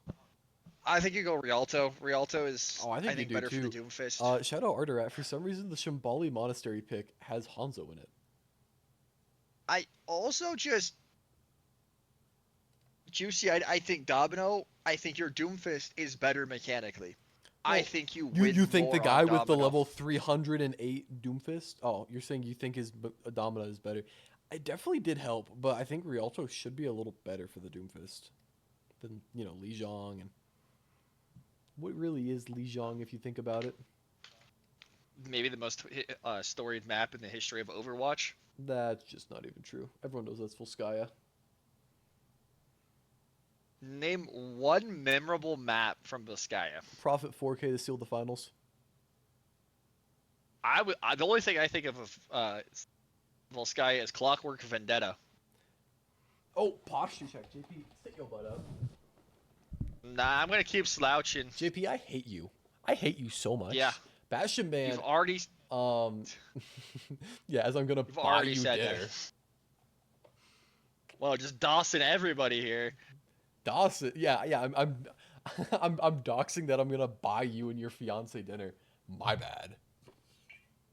[SPEAKER 2] I think you go Rialto. Rialto is,
[SPEAKER 1] I think you do
[SPEAKER 2] better
[SPEAKER 1] too.
[SPEAKER 2] for the Doomfist.
[SPEAKER 1] Shout out Arterat. For some reason, the Shambhali Monastery pick has Hanzo in it.
[SPEAKER 2] I also just... Juicy, I think Domino, I think your Doomfist is better mechanically. Well, I think you win
[SPEAKER 1] You think
[SPEAKER 2] more
[SPEAKER 1] the guy
[SPEAKER 2] on
[SPEAKER 1] with the
[SPEAKER 2] Domino.
[SPEAKER 1] level 308 Doomfist? Oh, you're saying you think his Domino is better. It definitely did help, but I think Rialto should be a little better for the Doomfist than, Li Zhang. And what really is Li Zhang if you think about it?
[SPEAKER 2] Maybe the most storied map in the history of Overwatch.
[SPEAKER 1] That's just not even true. Everyone knows that's Volskaya.
[SPEAKER 2] Name one memorable map from Vizcaya.
[SPEAKER 1] Profit 4K to seal the finals.
[SPEAKER 2] The only thing I think of Volskaya is Clockwork Vendetta.
[SPEAKER 1] Oh, posture check. JP, stick your butt up.
[SPEAKER 2] Nah, I'm gonna keep slouching.
[SPEAKER 1] JP, I hate you. I hate you so much.
[SPEAKER 2] Yeah.
[SPEAKER 1] Bastion Man.
[SPEAKER 2] You've already.
[SPEAKER 1] Yeah, as I'm gonna
[SPEAKER 2] You've
[SPEAKER 1] buy
[SPEAKER 2] already
[SPEAKER 1] you
[SPEAKER 2] said
[SPEAKER 1] dinner.
[SPEAKER 2] that. Well, just dossing everybody here.
[SPEAKER 1] Dawson, yeah, I'm doxing that I'm gonna buy you and your fiance dinner. My bad.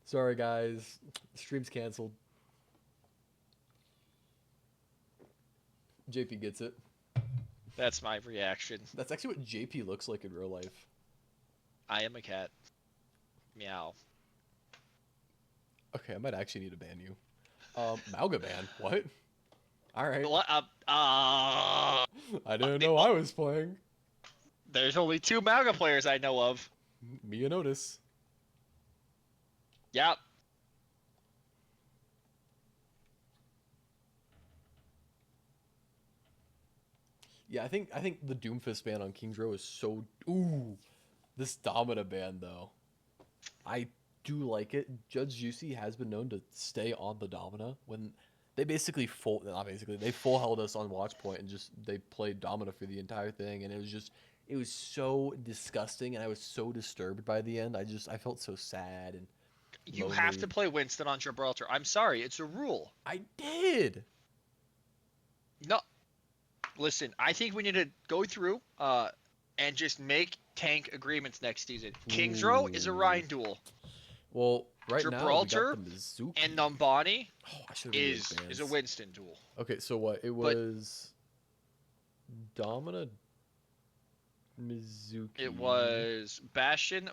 [SPEAKER 1] Sorry, guys. Stream's canceled. JP gets it.
[SPEAKER 2] That's my reaction.
[SPEAKER 1] That's actually what JP looks like in real life.
[SPEAKER 2] I am a cat. Meow.
[SPEAKER 1] Okay, I might actually need to ban you. Malga ban. What? All right.
[SPEAKER 2] What?
[SPEAKER 1] I didn't know I was playing.
[SPEAKER 2] There's only 2 Malga players I know of.
[SPEAKER 1] Me and Otis.
[SPEAKER 2] Yep.
[SPEAKER 1] Yeah, I think the Doomfist ban on King's Row is so... Ooh. This Domina ban, though. I do like it. Judge Juicy has been known to stay on the Domina when they basically they full held us on watch point and just they played Domina for the entire thing, and it was so disgusting, and I was so disturbed by the end. I felt so sad. And
[SPEAKER 2] You have
[SPEAKER 1] Lonely.
[SPEAKER 2] to play Winston on Gibraltar. I'm sorry, it's a rule.
[SPEAKER 1] I did.
[SPEAKER 2] No, listen, I think we need to go through and just make tank agreements next season. Kings Row is a
[SPEAKER 1] Ooh.
[SPEAKER 2] Rhine duel.
[SPEAKER 1] Well, right now we got the
[SPEAKER 2] Gibraltar
[SPEAKER 1] Mizuki.
[SPEAKER 2] and Numbani
[SPEAKER 1] Oh, I should have
[SPEAKER 2] is a
[SPEAKER 1] advanced.
[SPEAKER 2] Winston duel.
[SPEAKER 1] Okay, so what? It
[SPEAKER 2] But
[SPEAKER 1] was Domina
[SPEAKER 2] it
[SPEAKER 1] Mizuki.
[SPEAKER 2] was Bastion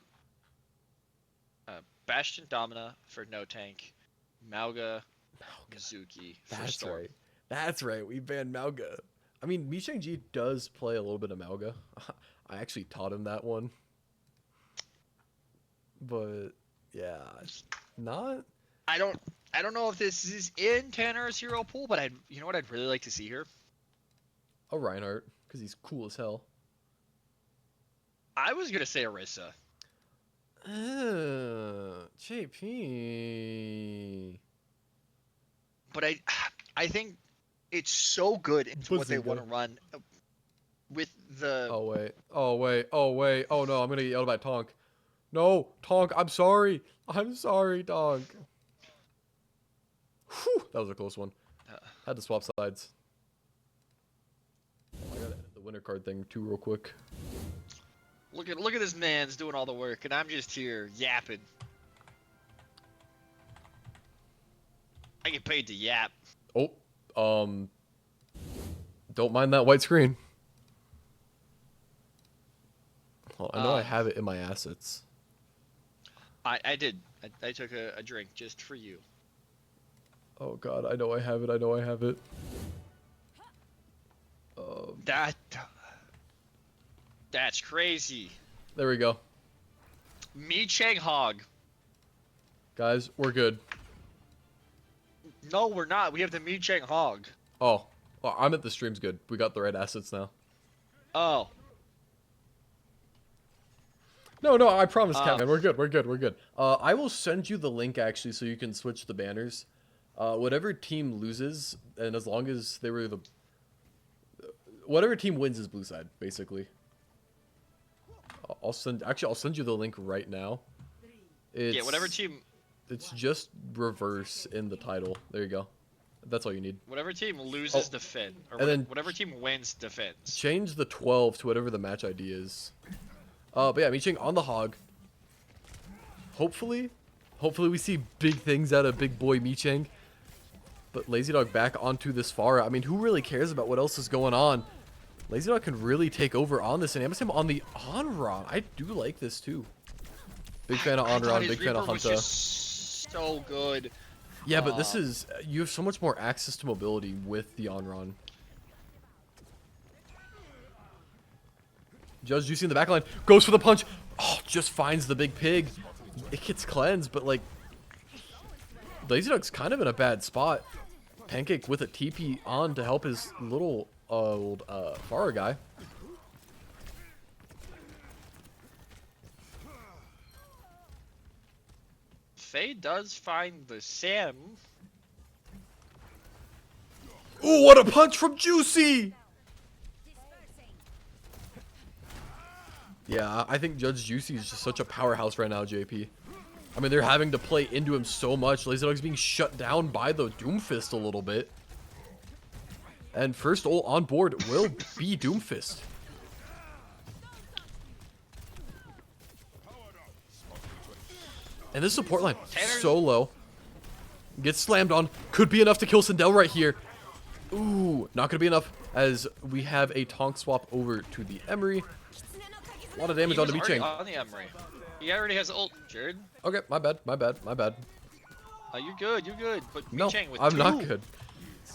[SPEAKER 2] Domina for no tank, Malga Mizuki for
[SPEAKER 1] That's
[SPEAKER 2] Storm.
[SPEAKER 1] right. That's right. We banned Malga. I mean, Mi Ji does play a little bit of Malga. I actually taught him that one. But yeah, not
[SPEAKER 2] I don't know if this is in Tanner's hero pool, but you know what I'd really like to see here?
[SPEAKER 1] a Reinhardt because he's cool as hell.
[SPEAKER 2] I was gonna say Orisa.
[SPEAKER 1] JP.
[SPEAKER 2] But I think it's so good into what they want
[SPEAKER 1] Bazinga.
[SPEAKER 2] to run with the.
[SPEAKER 1] Oh wait. Oh wait. Oh wait. Oh no, I'm gonna get yelled by Tonk. No, Tonk, I'm sorry. I'm sorry, Tonk. Whew, that was a close one. Had to swap sides. I gotta edit the winter card thing too real quick.
[SPEAKER 2] Look at this man's doing all the work, and I'm just here yapping. I get paid to yap.
[SPEAKER 1] Oh, don't mind that white screen. Well, I know I have it in my assets.
[SPEAKER 2] I did. I took a drink just for you.
[SPEAKER 1] Oh god, I know I have it. I know I have it.
[SPEAKER 2] That's crazy.
[SPEAKER 1] There we go.
[SPEAKER 2] Me Chang Hog.
[SPEAKER 1] Guys, we're good.
[SPEAKER 2] No, we're not. We have the Me Chang Hog.
[SPEAKER 1] Oh, well, I'm at the stream's good. We got the right assets now.
[SPEAKER 2] Oh.
[SPEAKER 1] No, I promise, Captain. We're good. We're good. We're good. I will send you the link actually, so you can switch the banners. Whatever team loses, and as long as they were whatever team wins is blue side, basically. I'll send you the link right now.
[SPEAKER 2] Yeah, whatever team.
[SPEAKER 1] It's just reverse in the title. There you go. That's all you need.
[SPEAKER 2] Whatever team loses, defend. Or
[SPEAKER 1] and then
[SPEAKER 2] whatever team wins, defends.
[SPEAKER 1] Change the 12 to whatever the match ID is. But yeah, Miching on the hog. Hopefully we see big things out of big boy Miching. But Lazy Dog back onto this Pharah. I mean, who really cares about what else is going on? Lazy Dog can really take over on this, and Amasim on the Onron. I do like this too. Big fan of Onron, big fan of Hunta.
[SPEAKER 2] So good.
[SPEAKER 1] Yeah, but this is you have so much more access to mobility with the Onron. Judge Juicy in the backline goes for the punch. Oh, just finds the big pig. It gets cleansed, but like Lazy Dog's kind of in a bad spot. Pancake with a TP on to help his little old Pharah guy.
[SPEAKER 2] Faye does find the Sam.
[SPEAKER 1] Ooh, what a punch from Juicy! Yeah, I think Judge Juicy is just such a powerhouse right now, JP. I mean, they're having to play into him so much. Lazy Dog's being shut down by the Doomfist a little bit. And first ult on board will be Doomfist. And this support line, so low. Gets slammed on. Could be enough to kill Sindel right here. Ooh, not going to be enough as we have a Tonk swap over to the Emery. A lot of damage on the Michang.
[SPEAKER 2] On the Emery. He already has ult, Jared.
[SPEAKER 1] Okay, my bad.
[SPEAKER 2] You're good, But
[SPEAKER 1] No,
[SPEAKER 2] Michang with
[SPEAKER 1] I'm
[SPEAKER 2] two.
[SPEAKER 1] not good.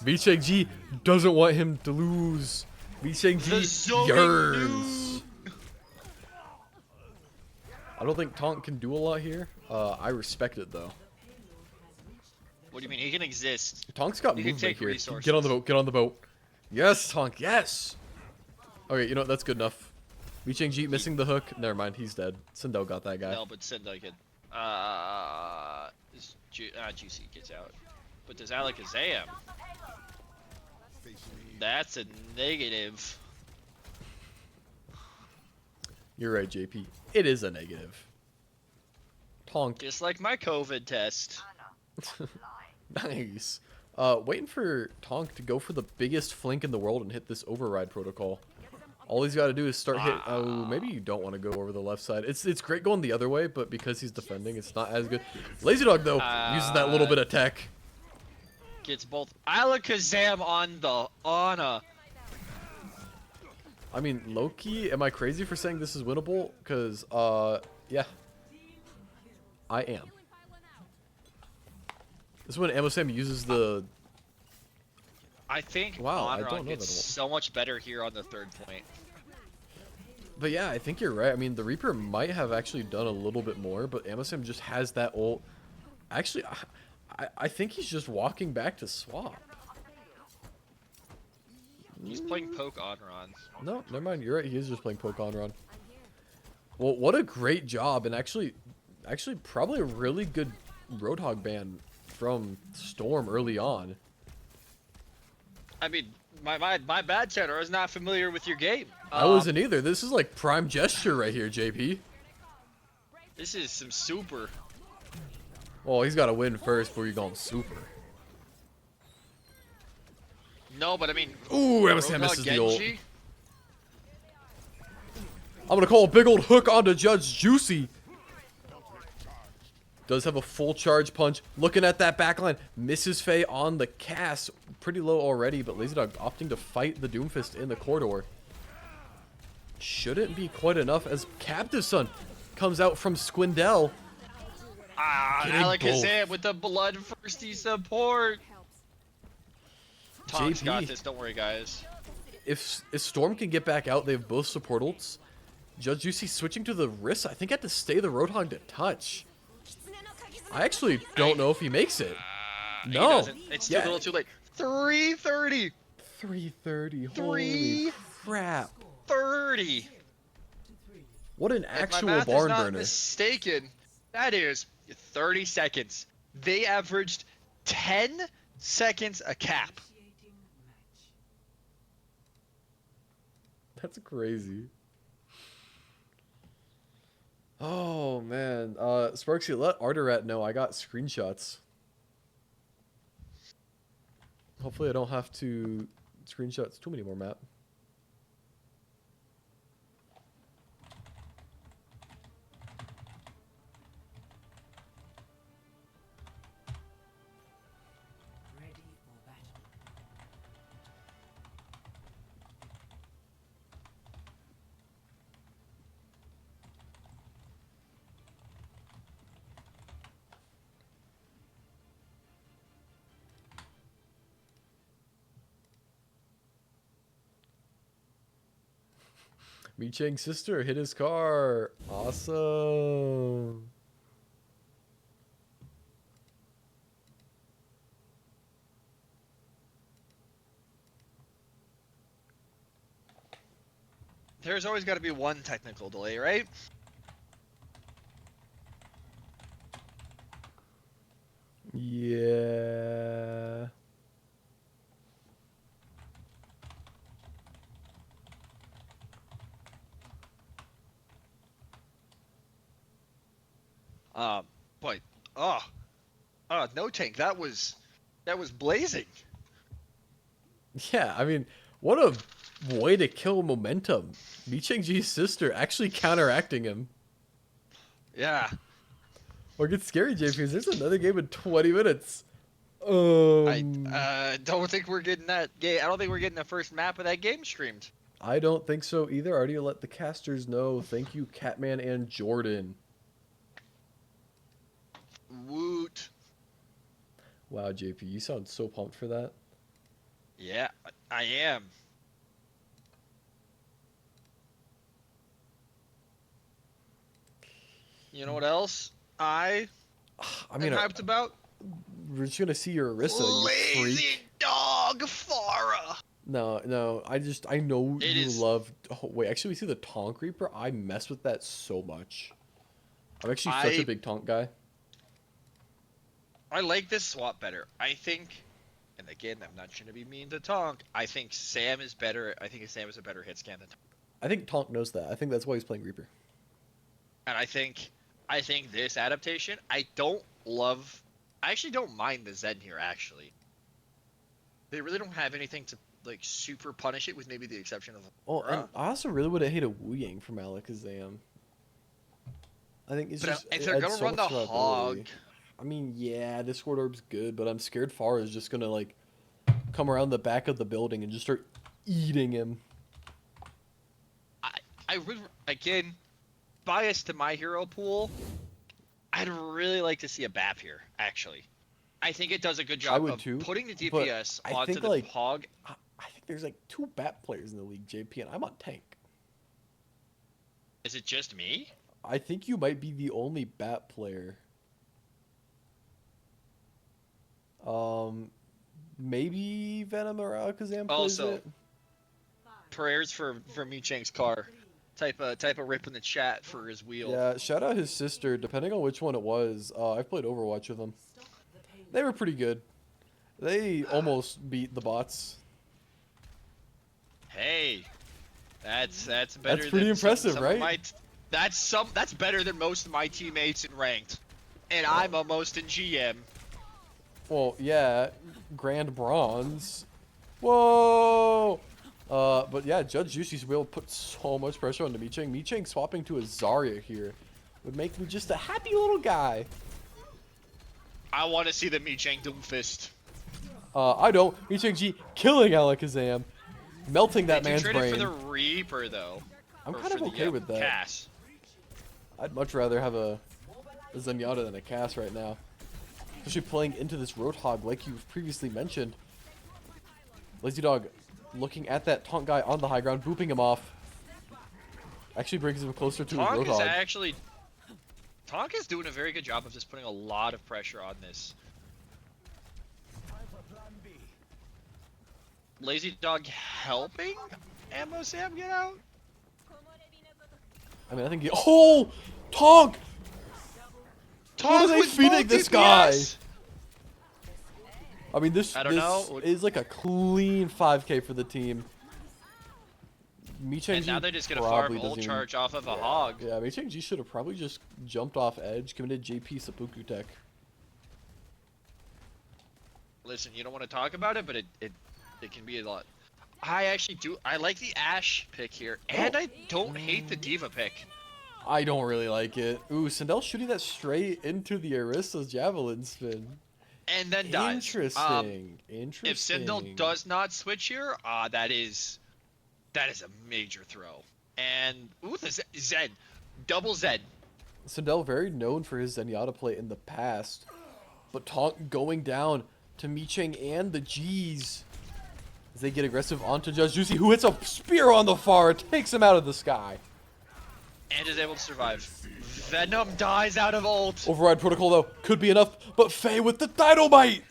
[SPEAKER 1] Michang G doesn't want him to lose. Michang G yearns. I don't think Tonk can do a lot here. I respect it though.
[SPEAKER 2] What do you mean? He can exist.
[SPEAKER 1] Tonk's got
[SPEAKER 2] He can
[SPEAKER 1] movement
[SPEAKER 2] take
[SPEAKER 1] here.
[SPEAKER 2] resources.
[SPEAKER 1] Get on the boat. Get on the boat. Yes, Tonk. Yes. Okay, you know what? That's good enough. Michang G missing the hook. Never mind. He's dead. Sindel got that guy.
[SPEAKER 2] No, but Sindel can. Juicy gets out. But does Alakazam? That's a negative.
[SPEAKER 1] You're right, JP. It is a negative. Tonk.
[SPEAKER 2] Just like my COVID test.
[SPEAKER 1] Nice. Waiting for Tonk to go for the biggest flank in the world and hit this override protocol. All he's got to do is start hit. Oh, maybe you don't want to go over the left side. It's great going the other way, but because he's defending, it's not as good. Lazy Dog though uses that little bit of tech.
[SPEAKER 2] Gets both Alakazam on the Ana.
[SPEAKER 1] I mean, Loki, am I crazy for saying this is winnable? Because, yeah. I am. This is when Amosam uses the...
[SPEAKER 2] I think
[SPEAKER 1] Wow, I
[SPEAKER 2] Onron
[SPEAKER 1] don't know
[SPEAKER 2] gets
[SPEAKER 1] that
[SPEAKER 2] so much better here on the 3rd point.
[SPEAKER 1] But yeah, I think you're right. I mean, the Reaper might have actually done a little bit more, but Amosam just has that ult. Actually, I think he's just walking back to swap.
[SPEAKER 2] He's playing poke Onron.
[SPEAKER 1] No, never mind. You're right. He is just playing Pokemon. Well, what a great job, and actually probably a really good Roadhog ban from Storm early on.
[SPEAKER 2] I mean, my bad chatter. I was not familiar with your game.
[SPEAKER 1] I wasn't either. This is like prime gesture right here, JP.
[SPEAKER 2] This is some super.
[SPEAKER 1] Well, he's got to win first before you going super.
[SPEAKER 2] No, but I mean.
[SPEAKER 1] Ooh, Amosam
[SPEAKER 2] Roadhog
[SPEAKER 1] misses the ult.
[SPEAKER 2] Genji?
[SPEAKER 1] I'm gonna call a big old hook onto Judge Juicy. Does have a full charge punch. Looking at that backline. Misses Faye on the cast. Pretty low already, but Lazy Dog opting to fight the Doomfist in the corridor. Shouldn't be quite enough as Captive Son comes out from Squindel.
[SPEAKER 2] Alakazam with the bloodthirsty support. Tom's
[SPEAKER 1] JP.
[SPEAKER 2] got this. Don't worry, guys.
[SPEAKER 1] If Storm can get back out, they have both support ults. Judge Juicy switching to the wrist. I think had to stay the Roadhog to touch. I actually don't know if he makes it.
[SPEAKER 2] He
[SPEAKER 1] No.
[SPEAKER 2] doesn't. It's too little too late. 330.
[SPEAKER 1] 330. Holy crap.
[SPEAKER 2] 30.
[SPEAKER 1] What an
[SPEAKER 2] If my
[SPEAKER 1] actual
[SPEAKER 2] math
[SPEAKER 1] barn
[SPEAKER 2] is not
[SPEAKER 1] burner.
[SPEAKER 2] mistaken, that is 30 seconds. They averaged 10 seconds a cap.
[SPEAKER 1] That's crazy. Oh man. Sparksy, let Arterat know I got screenshots. Hopefully I don't have to screenshots too many more, map. Mi Chang's sister hit his car. Awesome.
[SPEAKER 2] There's always got to be one technical delay, right?
[SPEAKER 1] Yeah.
[SPEAKER 2] But no tank. That was blazing.
[SPEAKER 1] Yeah, I mean, what a way to kill momentum. Mi Chang's sister actually counteracting him.
[SPEAKER 2] Yeah.
[SPEAKER 1] Or get scary, JP. There's another game in 20 minutes.
[SPEAKER 2] I don't think we're getting that game. I don't think we're getting the first map of that game streamed.
[SPEAKER 1] I don't think so either. I already let the casters know. Thank you, Catman and Jordan.
[SPEAKER 2] Woot.
[SPEAKER 1] Wow, JP, you sound so pumped for that.
[SPEAKER 2] Yeah, I am. You know what else? I
[SPEAKER 1] mean,
[SPEAKER 2] am hyped about?
[SPEAKER 1] we're just gonna see your Orisa, you
[SPEAKER 2] Lazy
[SPEAKER 1] freak.
[SPEAKER 2] dog Farah.
[SPEAKER 1] No, I know
[SPEAKER 2] It
[SPEAKER 1] you
[SPEAKER 2] is-
[SPEAKER 1] love. Oh, wait, actually, we see the Tonk Reaper. I mess with that so much. I'm actually such a big Tonk guy.
[SPEAKER 2] I like this swap better. I think, and again, I'm not trying to be mean to Tonk. I think Sam is better. I think Sam is a better hit scan than Tonk.
[SPEAKER 1] I think Tonk knows that. I think that's why he's playing Reaper.
[SPEAKER 2] And I think I think this adaptation, I actually don't mind the Zen here, actually. They really don't have anything to, like, super punish it, with maybe the exception of
[SPEAKER 1] Oh, and
[SPEAKER 2] Aura.
[SPEAKER 1] I also really would have hated Wu Yang from Alakazam. I think it's
[SPEAKER 2] But
[SPEAKER 1] just
[SPEAKER 2] if
[SPEAKER 1] it
[SPEAKER 2] they're
[SPEAKER 1] adds
[SPEAKER 2] gonna
[SPEAKER 1] so
[SPEAKER 2] run
[SPEAKER 1] much
[SPEAKER 2] the
[SPEAKER 1] survivability.
[SPEAKER 2] Hog,
[SPEAKER 1] I mean, yeah, Discord Orb's good, but I'm scared Far is just gonna like come around the back of the building and just start eating him.
[SPEAKER 2] I, I would, again, biased to my hero pool, I'd really like to see a BAP here, actually. I think it does a good
[SPEAKER 1] I
[SPEAKER 2] job
[SPEAKER 1] would
[SPEAKER 2] of
[SPEAKER 1] too,
[SPEAKER 2] putting the
[SPEAKER 1] but
[SPEAKER 2] DPS
[SPEAKER 1] I
[SPEAKER 2] onto
[SPEAKER 1] think
[SPEAKER 2] the
[SPEAKER 1] like
[SPEAKER 2] Hog.
[SPEAKER 1] I think there's like 2 BAT players in the league, JP, and I'm on tank.
[SPEAKER 2] Is it just me?
[SPEAKER 1] I think you might be the only BAT player. Maybe Venom or Alakazam plays
[SPEAKER 2] Also,
[SPEAKER 1] it.
[SPEAKER 2] prayers for Mi Chang's car. Type a rip in the chat for his wheel.
[SPEAKER 1] Yeah, shout out his sister. Depending on which one it was, I've played Overwatch with them. They were pretty good. They almost beat the bots.
[SPEAKER 2] Hey, that's better.
[SPEAKER 1] That's pretty
[SPEAKER 2] than
[SPEAKER 1] impressive,
[SPEAKER 2] some
[SPEAKER 1] right?
[SPEAKER 2] Of my that's better than most of my teammates in ranked, and I'm almost in GM.
[SPEAKER 1] Well, yeah, Grand Bronze. Whoa! But yeah, Judge Juicy's will put so much pressure on Michang. Michang swapping to a Zarya here would make me just a happy little guy.
[SPEAKER 2] I want to see the Mi Chang Doomfist.
[SPEAKER 1] I don't. Michang G killing Alakazam, melting that
[SPEAKER 2] They
[SPEAKER 1] man's
[SPEAKER 2] traded
[SPEAKER 1] brain.
[SPEAKER 2] for the Reaper though.
[SPEAKER 1] I'm
[SPEAKER 2] Or
[SPEAKER 1] kind of
[SPEAKER 2] for the,
[SPEAKER 1] okay with that.
[SPEAKER 2] Cass.
[SPEAKER 1] I'd much rather have a Zenyatta than a Cass right now. Especially playing into this Roadhog like you've previously mentioned. Lazy Dog looking at that taunt guy on the high ground, booping him off. Actually brings him closer to his
[SPEAKER 2] Tonk is
[SPEAKER 1] Roadhog.
[SPEAKER 2] actually Tonk is doing a very good job of just putting a lot of pressure on this. Lazy Dog helping Ammo Sam get out?
[SPEAKER 1] I mean, I think oh! Tonk! How are they
[SPEAKER 2] with
[SPEAKER 1] feeding
[SPEAKER 2] both
[SPEAKER 1] this guy?
[SPEAKER 2] DPS?
[SPEAKER 1] I mean, this
[SPEAKER 2] I don't know.
[SPEAKER 1] is like a clean 5k for the team.
[SPEAKER 2] And now they're just gonna farm ult charge off of a Hog.
[SPEAKER 1] Yeah, Michang G should have probably just jumped off edge, committed JP Seppuku tech.
[SPEAKER 2] Listen, you don't want to talk about it, but it can be a lot. I actually do. I like the Ashe pick here, and I don't hate the D.Va pick.
[SPEAKER 1] I don't really like it. Ooh, Sindel shooting that straight into the Arista's javelin spin.
[SPEAKER 2] And then dies.
[SPEAKER 1] Interesting. Interesting.
[SPEAKER 2] If Sindel does not switch here, that is a major throw. And ooh, the Zen, double Zen.
[SPEAKER 1] Sindel very known for his Zenyatta play in the past, but Taunt going down to Michang and the G's as they get aggressive onto Judge Juicy, who hits a spear on the far, takes him out of the sky.
[SPEAKER 2] And is able to survive. Venom dies out of ult.
[SPEAKER 1] Override protocol though could be enough, but Faye with the dynamite.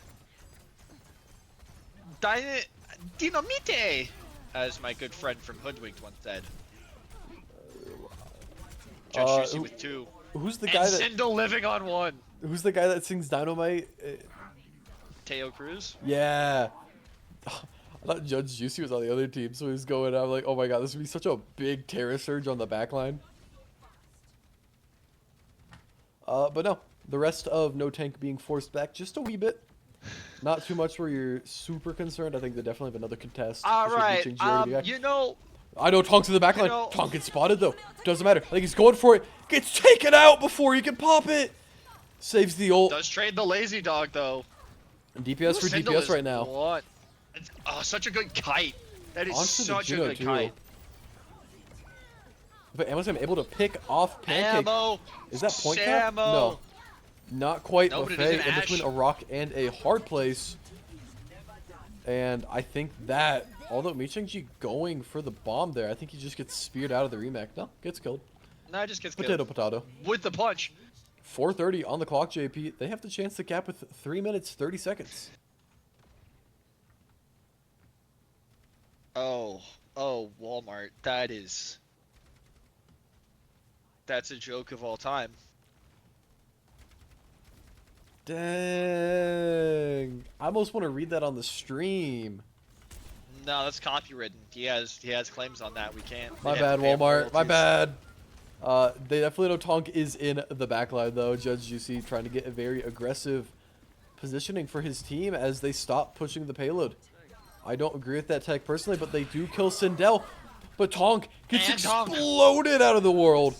[SPEAKER 2] Dynamite, as my good friend from Hoodwinked once said. Judge Juicy with 2.
[SPEAKER 1] Who's the
[SPEAKER 2] And
[SPEAKER 1] guy that?
[SPEAKER 2] Sindel living on 1.
[SPEAKER 1] Who's the guy that sings Dynamite?
[SPEAKER 2] Teo Cruz.
[SPEAKER 1] Yeah. I thought Judge Juicy was on the other team, so he was going. I'm like, oh my god, this would be such a big Terra surge on the backline. But no, the rest of No Tank being forced back just a wee bit. Not too much where you're super concerned. I think they definitely have another contest.
[SPEAKER 2] All right, you know.
[SPEAKER 1] I know Tonk's in the backline.
[SPEAKER 2] know-
[SPEAKER 1] Tonk gets spotted though. Doesn't matter. I think he's going for it. Gets taken out before he can pop it. Saves the ult.
[SPEAKER 2] Does trade the Lazy Dog though.
[SPEAKER 1] DPS for
[SPEAKER 2] Sindel
[SPEAKER 1] DPS
[SPEAKER 2] is
[SPEAKER 1] right now.
[SPEAKER 2] What? Oh, such a good kite. That is
[SPEAKER 1] Onto the
[SPEAKER 2] such a
[SPEAKER 1] Juno,
[SPEAKER 2] good
[SPEAKER 1] too.
[SPEAKER 2] kite.
[SPEAKER 1] But Amazon able to pick off Pancake.
[SPEAKER 2] Ammo.
[SPEAKER 1] Is that point cap?
[SPEAKER 2] Samo.
[SPEAKER 1] No. Not quite.
[SPEAKER 2] No, but it is
[SPEAKER 1] Buffet
[SPEAKER 2] an
[SPEAKER 1] in between
[SPEAKER 2] Ashe.
[SPEAKER 1] a rock and a hard place. And I think that, although Michang-Ji going for the bomb there, I think he just gets speared out of the remake. No, gets killed.
[SPEAKER 2] No, it just gets
[SPEAKER 1] Potato,
[SPEAKER 2] killed.
[SPEAKER 1] potato.
[SPEAKER 2] With the punch.
[SPEAKER 1] 4:30 on the clock, JP. They have the chance to cap with 3 minutes, 30 seconds.
[SPEAKER 2] Oh, Walmart. That's a joke of all time.
[SPEAKER 1] Dang. I almost want to read that on the stream.
[SPEAKER 2] No, that's copywritten. He has claims on that. We can't.
[SPEAKER 1] My
[SPEAKER 2] they
[SPEAKER 1] bad,
[SPEAKER 2] have to pay him
[SPEAKER 1] Walmart. My
[SPEAKER 2] royalties.
[SPEAKER 1] bad. They definitely know Tonk is in the backline though. Judge Juicy trying to get a very aggressive positioning for his team as they stop pushing the payload. I don't agree with that tech personally, but they do kill Sindel. But Tonk gets
[SPEAKER 2] And Tonk.
[SPEAKER 1] exploded out of the world.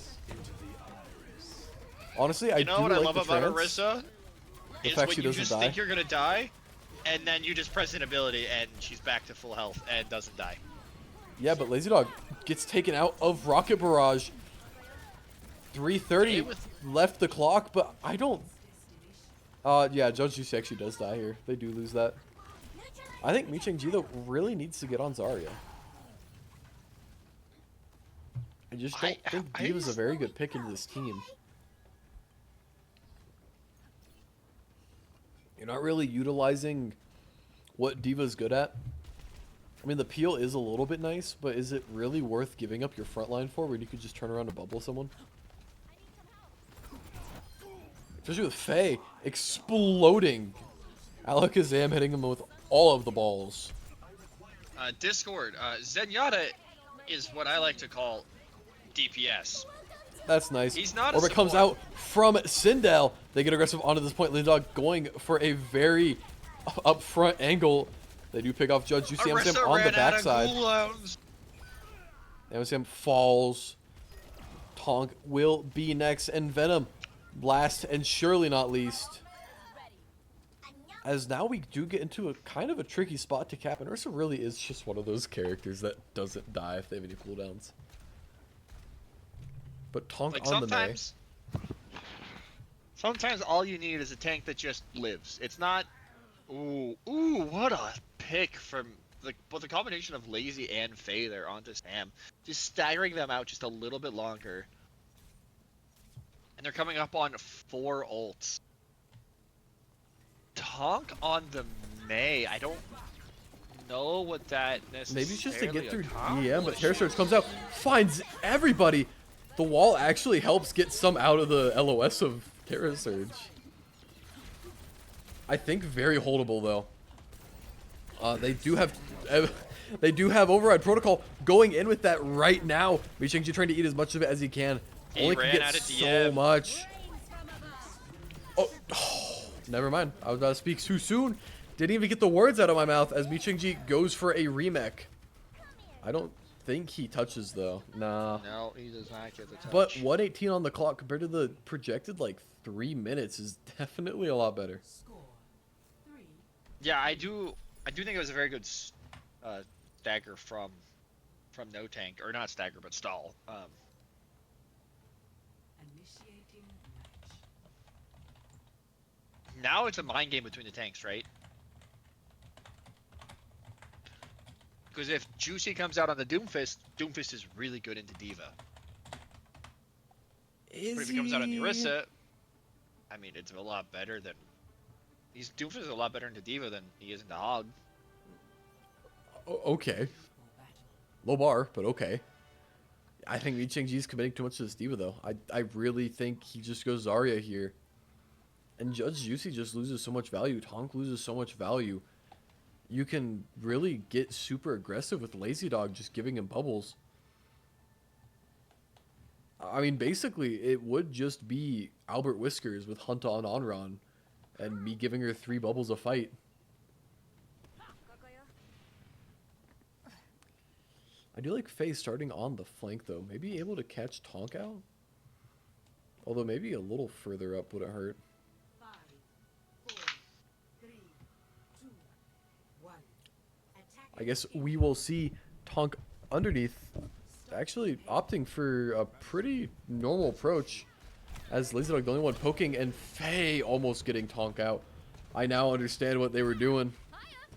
[SPEAKER 1] Honestly, I do
[SPEAKER 2] what I
[SPEAKER 1] like
[SPEAKER 2] love
[SPEAKER 1] the
[SPEAKER 2] about
[SPEAKER 1] trance.
[SPEAKER 2] Orisa
[SPEAKER 1] The
[SPEAKER 2] is
[SPEAKER 1] fact
[SPEAKER 2] when
[SPEAKER 1] she
[SPEAKER 2] you
[SPEAKER 1] doesn't
[SPEAKER 2] just
[SPEAKER 1] die.
[SPEAKER 2] think you're gonna die, and then you just press an ability and she's back to full health and doesn't die.
[SPEAKER 1] Yeah, but Lazy Dog gets taken out of Rocket Barrage. 3:30 left the clock, but I don't... yeah, Judge Juicy actually does die here. They do lose that. I think Micheng-Ji, though, really needs to get on Zarya. I just don't think D.Va's a very good pick into this team. You're not really utilizing what D.Va's good at. I mean, the peel is a little bit nice, but is it really worth giving up your front line for when you could just turn around and bubble someone? Especially with Faye exploding. Alakazam hitting him with all of the balls.
[SPEAKER 2] Discord, Zenyatta is what I like to call DPS.
[SPEAKER 1] That's nice.
[SPEAKER 2] He's not a
[SPEAKER 1] Orbit comes out from Sindel. They get aggressive onto this point. Lindog going for a very upfront angle. They do pick off Judge Juicy Amsterdam on the backside. Amsterdam falls. Tonk will be next. And Venom, last and surely not least. As now we do get into a kind of a tricky spot to cap. And Ursa really is just one of those characters that doesn't die if they have any cooldowns. But Tonk
[SPEAKER 2] like
[SPEAKER 1] on the May.
[SPEAKER 2] Sometimes all you need is a tank that just lives. It's not... Ooh, what a pick from... Both the combination of Lazy and Faye there onto Sam. Just staggering them out just a little bit longer. And they're coming up on 4 ults. Tonk on the May. I don't know what that necessarily...
[SPEAKER 1] Maybe it's just to get through DM, but Terror Surge comes out, finds everybody. The wall actually helps get some out of the LOS of Terra Surge. I think very holdable though. They do have Override Protocol going in with that right now. Micheng-Ji trying to eat as much of it as he can. Only can get so much. Oh, never mind. I was about to speak too soon. Didn't even get the words out of my mouth as Micheng-Ji goes for a remake. I don't think he touches though. Nah.
[SPEAKER 2] No, he does not get the touch.
[SPEAKER 1] But 118 on the clock compared to the projected like 3 minutes is definitely a lot better.
[SPEAKER 2] Yeah, I do think it was a very good stagger from No Tank, or not stagger but stall. Now it's a mind game between the tanks, right? Because if Juicy comes out on the Doomfist, Doomfist is really good into D.Va. But if he comes out on the Orisa, I mean, it's a lot better than... Doomfist is a lot better into D.Va than he is into Hog.
[SPEAKER 1] Okay. Low bar, but okay. I think Micheng-Ji's committing too much to this D.Va though. I really think he just goes Zarya here. And Judge Juicy just loses so much value. Tonk loses so much value. You can really get super aggressive with Lazy Dog just giving him bubbles. I mean, basically, it would just be Albert Whiskers with Hunta on Onron and me giving her 3 bubbles a fight. I do like Faye starting on the flank, though. Maybe able to catch Tonk out? Although maybe a little further up wouldn't hurt. I guess we will see Tonk underneath actually opting for a pretty normal approach as Lazy Dog the only one poking and Faye almost getting Tonk out. I now understand what they were doing.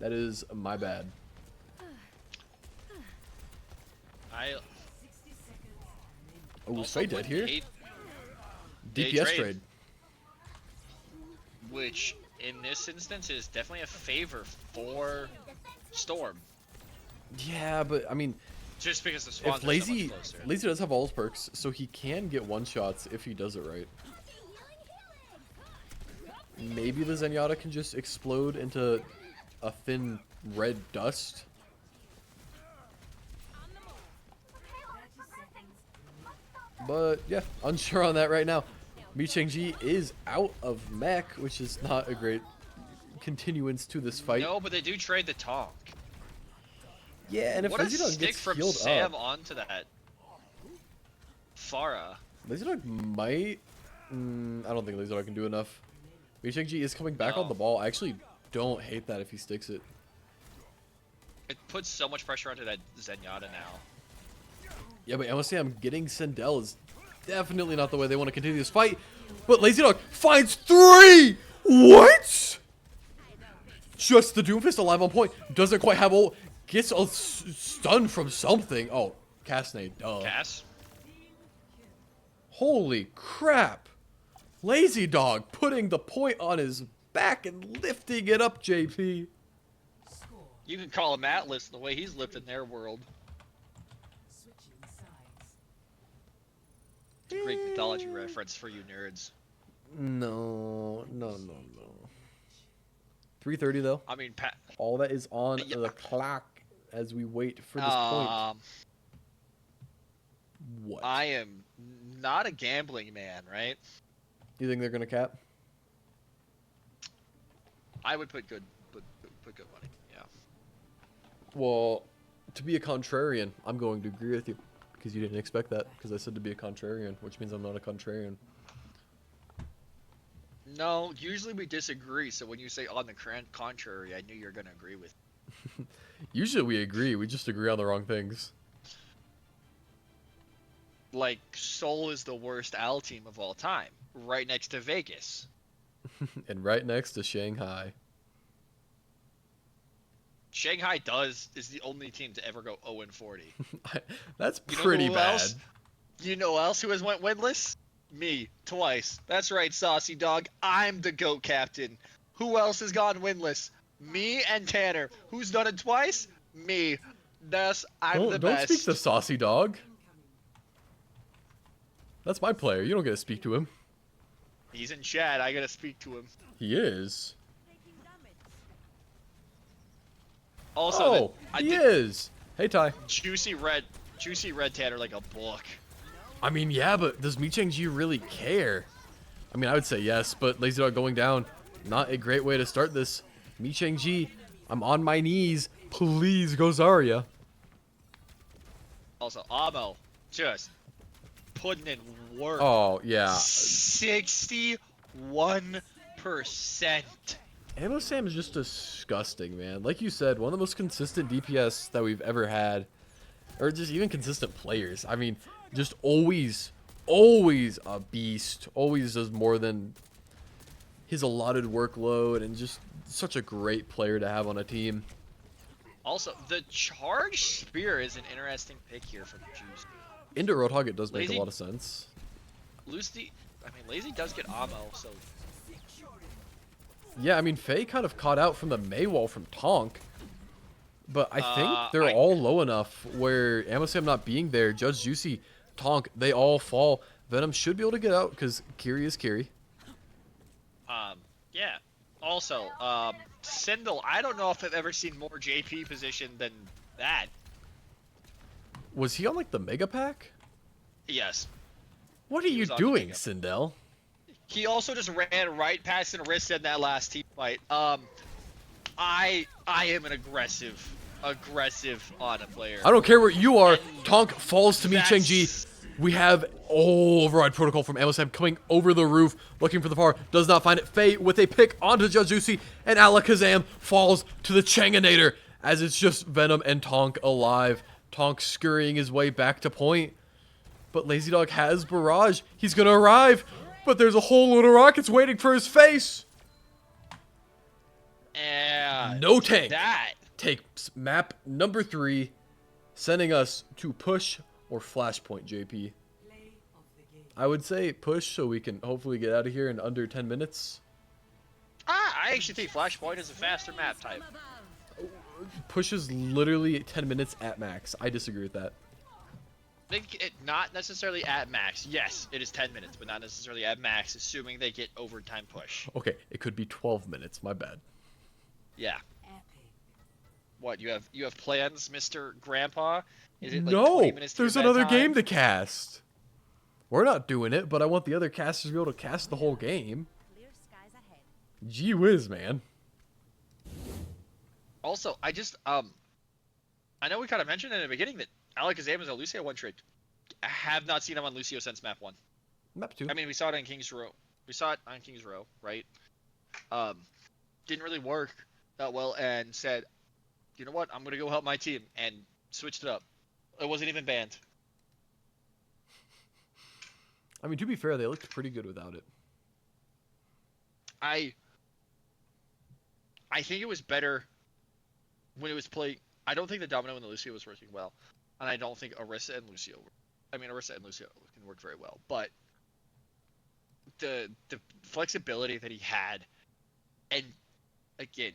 [SPEAKER 1] That is my bad. Oh, is Faye dead here? DPS trade.
[SPEAKER 2] Which, in this instance, is definitely a favor for Storm.
[SPEAKER 1] Yeah, but I mean,
[SPEAKER 2] just because the spawns
[SPEAKER 1] if Lazy does have all his perks, so he can get one-shots if he does it right. Maybe the Zenyatta can just explode into a thin red dust. But yeah, unsure on that right now. Mi Cheng-ji is out of mech, which is not a great continuance to this fight.
[SPEAKER 2] No, but they do trade the Tonk.
[SPEAKER 1] Yeah, and if
[SPEAKER 2] What a
[SPEAKER 1] Lazy Dog
[SPEAKER 2] stick
[SPEAKER 1] gets
[SPEAKER 2] from
[SPEAKER 1] healed
[SPEAKER 2] Sam
[SPEAKER 1] up,
[SPEAKER 2] onto that Farah.
[SPEAKER 1] Lazy Dog might... I don't think Lazy Dog can do enough. Mi Cheng-ji is coming back on
[SPEAKER 2] No.
[SPEAKER 1] the ball. I actually don't hate that if he sticks it.
[SPEAKER 2] It puts so much pressure onto that Zenyatta now.
[SPEAKER 1] Yeah, but I must say I'm getting Sindel is definitely not the way they want to continue this fight. But Lazy Dog finds 3! What? Just the Doomfist alive on point. Doesn't quite have ult. Gets a stun from something. Oh, Casnade. Duh.
[SPEAKER 2] Cass?
[SPEAKER 1] Holy crap. Lazy Dog putting the point on his back and lifting it up, JP.
[SPEAKER 2] You can call him Atlas the way he's lived in their world. Greek mythology reference for you nerds.
[SPEAKER 1] No. 3:30 though.
[SPEAKER 2] I mean,
[SPEAKER 1] All that is on
[SPEAKER 2] Yeah.
[SPEAKER 1] the clock as we wait for this point. What?
[SPEAKER 2] I am not a gambling man, right?
[SPEAKER 1] You think they're gonna cap?
[SPEAKER 2] I would put good money. Yeah.
[SPEAKER 1] Well, to be a contrarian, I'm going to agree with you because you didn't expect that. Because I said to be a contrarian, which means I'm not a contrarian.
[SPEAKER 2] No, usually we disagree. So when you say on the contrary, I knew you were gonna agree with.
[SPEAKER 1] Usually we agree. We just agree on the wrong things.
[SPEAKER 2] Like Seoul is the worst AL team of all time, right next to Vegas.
[SPEAKER 1] And right next to Shanghai.
[SPEAKER 2] Shanghai is the only team to ever go 0-40.
[SPEAKER 1] That's
[SPEAKER 2] You know
[SPEAKER 1] pretty
[SPEAKER 2] who
[SPEAKER 1] bad.
[SPEAKER 2] else? You know else who has went winless? Me, twice. That's right, Saucy Dog. I'm the GOAT captain. Who else has gone winless? Me and Tanner. Who's done it twice? Me. I'm the
[SPEAKER 1] Don't
[SPEAKER 2] best.
[SPEAKER 1] speak to Saucy Dog. That's my player. You don't get to speak to him.
[SPEAKER 2] He's in chat. I gotta speak to him.
[SPEAKER 1] He is.
[SPEAKER 2] Also,
[SPEAKER 1] He is. Hey, Ty.
[SPEAKER 2] Juicy red Tanner like a book.
[SPEAKER 1] I mean, yeah, but does Mi Cheng-ji really care? I mean, I would say yes, but Lazy Dog going down, not a great way to start this. Mi Cheng-ji, I'm on my knees. Please go Zarya.
[SPEAKER 2] Also, Amo just putting in work.
[SPEAKER 1] Oh, yeah.
[SPEAKER 2] 61%.
[SPEAKER 1] Ammo Sam is just disgusting, man. Like you said, one of the most consistent DPS that we've ever had. Or just even consistent players. I mean, just always a beast. Always does more than his allotted workload. And just such a great player to have on a team.
[SPEAKER 2] Also, the Charge Spear is an interesting pick here from Juice.
[SPEAKER 1] Into Roadhog, it does make
[SPEAKER 2] Lazy-
[SPEAKER 1] a lot of sense.
[SPEAKER 2] Lazy does get Amo, so
[SPEAKER 1] Yeah, I mean, Faye kind of caught out from the Mei wall from Tonk. But I think they're
[SPEAKER 2] I-
[SPEAKER 1] all low enough where Amosam not being there, Judge Juicy, Tonk, they all fall. Venom should be able to get out because Kiri is Kiri.
[SPEAKER 2] yeah. Also, Sindel, I don't know if I've ever seen more JP position than that.
[SPEAKER 1] Was he on like the Mega Pack?
[SPEAKER 2] Yes.
[SPEAKER 1] What are you
[SPEAKER 2] was on the
[SPEAKER 1] doing,
[SPEAKER 2] Mega.
[SPEAKER 1] Sindel?
[SPEAKER 2] He also just ran right past an Arista in that last team fight. I am an aggressive Ana player.
[SPEAKER 1] I don't care where you are.
[SPEAKER 2] And
[SPEAKER 1] Tonk falls to Mi Cheng-ji. We have Override Protocol from Amosam coming over the roof, looking for the power. Does not find it. Faye with a pick onto Judge Juicy, and Alakazam falls to the Changinator as it's just Venom and Tonk alive. Tonk scurrying his way back to point. But Lazy Dog has Barrage. He's going to arrive. But there's a whole load of rockets waiting for his face.
[SPEAKER 2] And
[SPEAKER 1] No tank.
[SPEAKER 2] that
[SPEAKER 1] Takes map number 3, sending us to push or flashpoint, JP. I would say push so we can hopefully get out of here in under 10 minutes.
[SPEAKER 2] I actually think Flashpoint is a faster map type.
[SPEAKER 1] Push is literally 10 minutes at max. I disagree with that.
[SPEAKER 2] Not necessarily at max. Yes, it is 10 minutes, but not necessarily at max, assuming they get overtime push.
[SPEAKER 1] Okay, it could be 12 minutes. My bad.
[SPEAKER 2] Yeah. What, you have plans, Mr. Grandpa? Is it like
[SPEAKER 1] No,
[SPEAKER 2] 20 minutes to
[SPEAKER 1] there's
[SPEAKER 2] your
[SPEAKER 1] another
[SPEAKER 2] bedtime?
[SPEAKER 1] game to cast. We're not doing it, but I want the other casters to be able to cast the whole game.
[SPEAKER 3] Clear skies ahead.
[SPEAKER 1] Gee whiz, man.
[SPEAKER 2] Also, I know we kind of mentioned in the beginning that Alakazam is a Lucio one trick. I have not seen him on Lucio since map 1.
[SPEAKER 1] Map 2.
[SPEAKER 2] I mean, we saw it on King's Row. We saw it on King's Row, right? Didn't really work that well, and said, you know what? I'm gonna go help my team, and switched it up. It wasn't even banned.
[SPEAKER 1] I mean, to be fair, they looked pretty good without it.
[SPEAKER 2] I think it was better when it was played. I don't think the Domino and the Lucio was working well, and I don't think Orisa and Lucio. Orisa and Lucio can work very well, but the flexibility that he had, and again,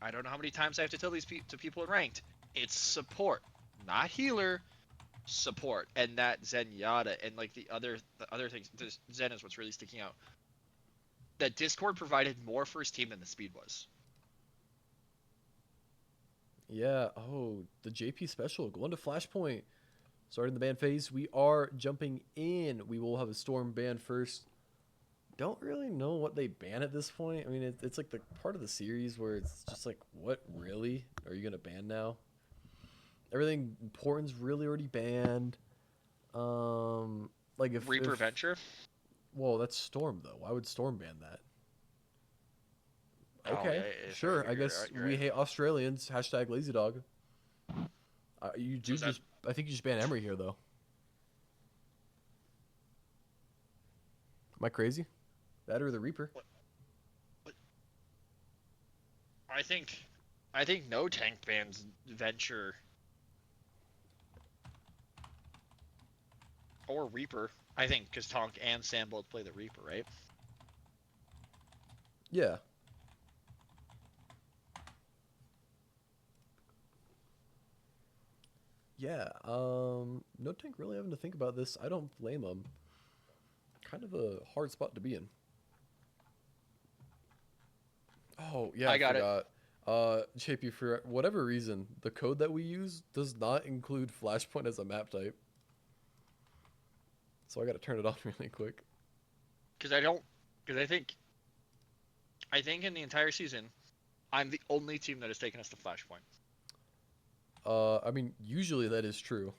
[SPEAKER 2] I don't know how many times I have to tell these to people in ranked. It's support, not healer. Support, and that Zenyatta and like the other things. Zen is what's really sticking out. That Discord provided more for his team than the speed was.
[SPEAKER 1] Yeah. Oh, the JP special going to Flashpoint. Starting the ban phase, we are jumping in. We will have a Storm ban first. Don't really know what they ban at this point. I mean, it's like the part of the series where it's just like, what really are you gonna ban now? Everything important's really already banned. Like
[SPEAKER 2] Reaper Venture.
[SPEAKER 1] Well, that's Storm though. Why would Storm ban that?
[SPEAKER 2] Oh,
[SPEAKER 1] Okay,
[SPEAKER 2] yeah,
[SPEAKER 1] sure. I guess
[SPEAKER 2] you're
[SPEAKER 1] we
[SPEAKER 2] right.
[SPEAKER 1] hate Australians. Hashtag lazy dog. You do
[SPEAKER 2] So
[SPEAKER 1] just. I think you just ban Emery here though. Am I crazy? That or the Reaper?
[SPEAKER 2] What? I think no tank bans Venture or Reaper. I think because Tonk and Sam both play the Reaper, right?
[SPEAKER 1] Yeah. Yeah. No tank really having to think about this. I don't blame him. Kind of a hard spot to be in. Oh yeah,
[SPEAKER 2] I got it.
[SPEAKER 1] forgot. JP, for whatever reason, the code that we use does not include Flashpoint as a map type. So I got to turn it off really quick.
[SPEAKER 2] Because I think in the entire season, I'm the only team that has taken us to Flashpoint.
[SPEAKER 1] I mean, usually that is true.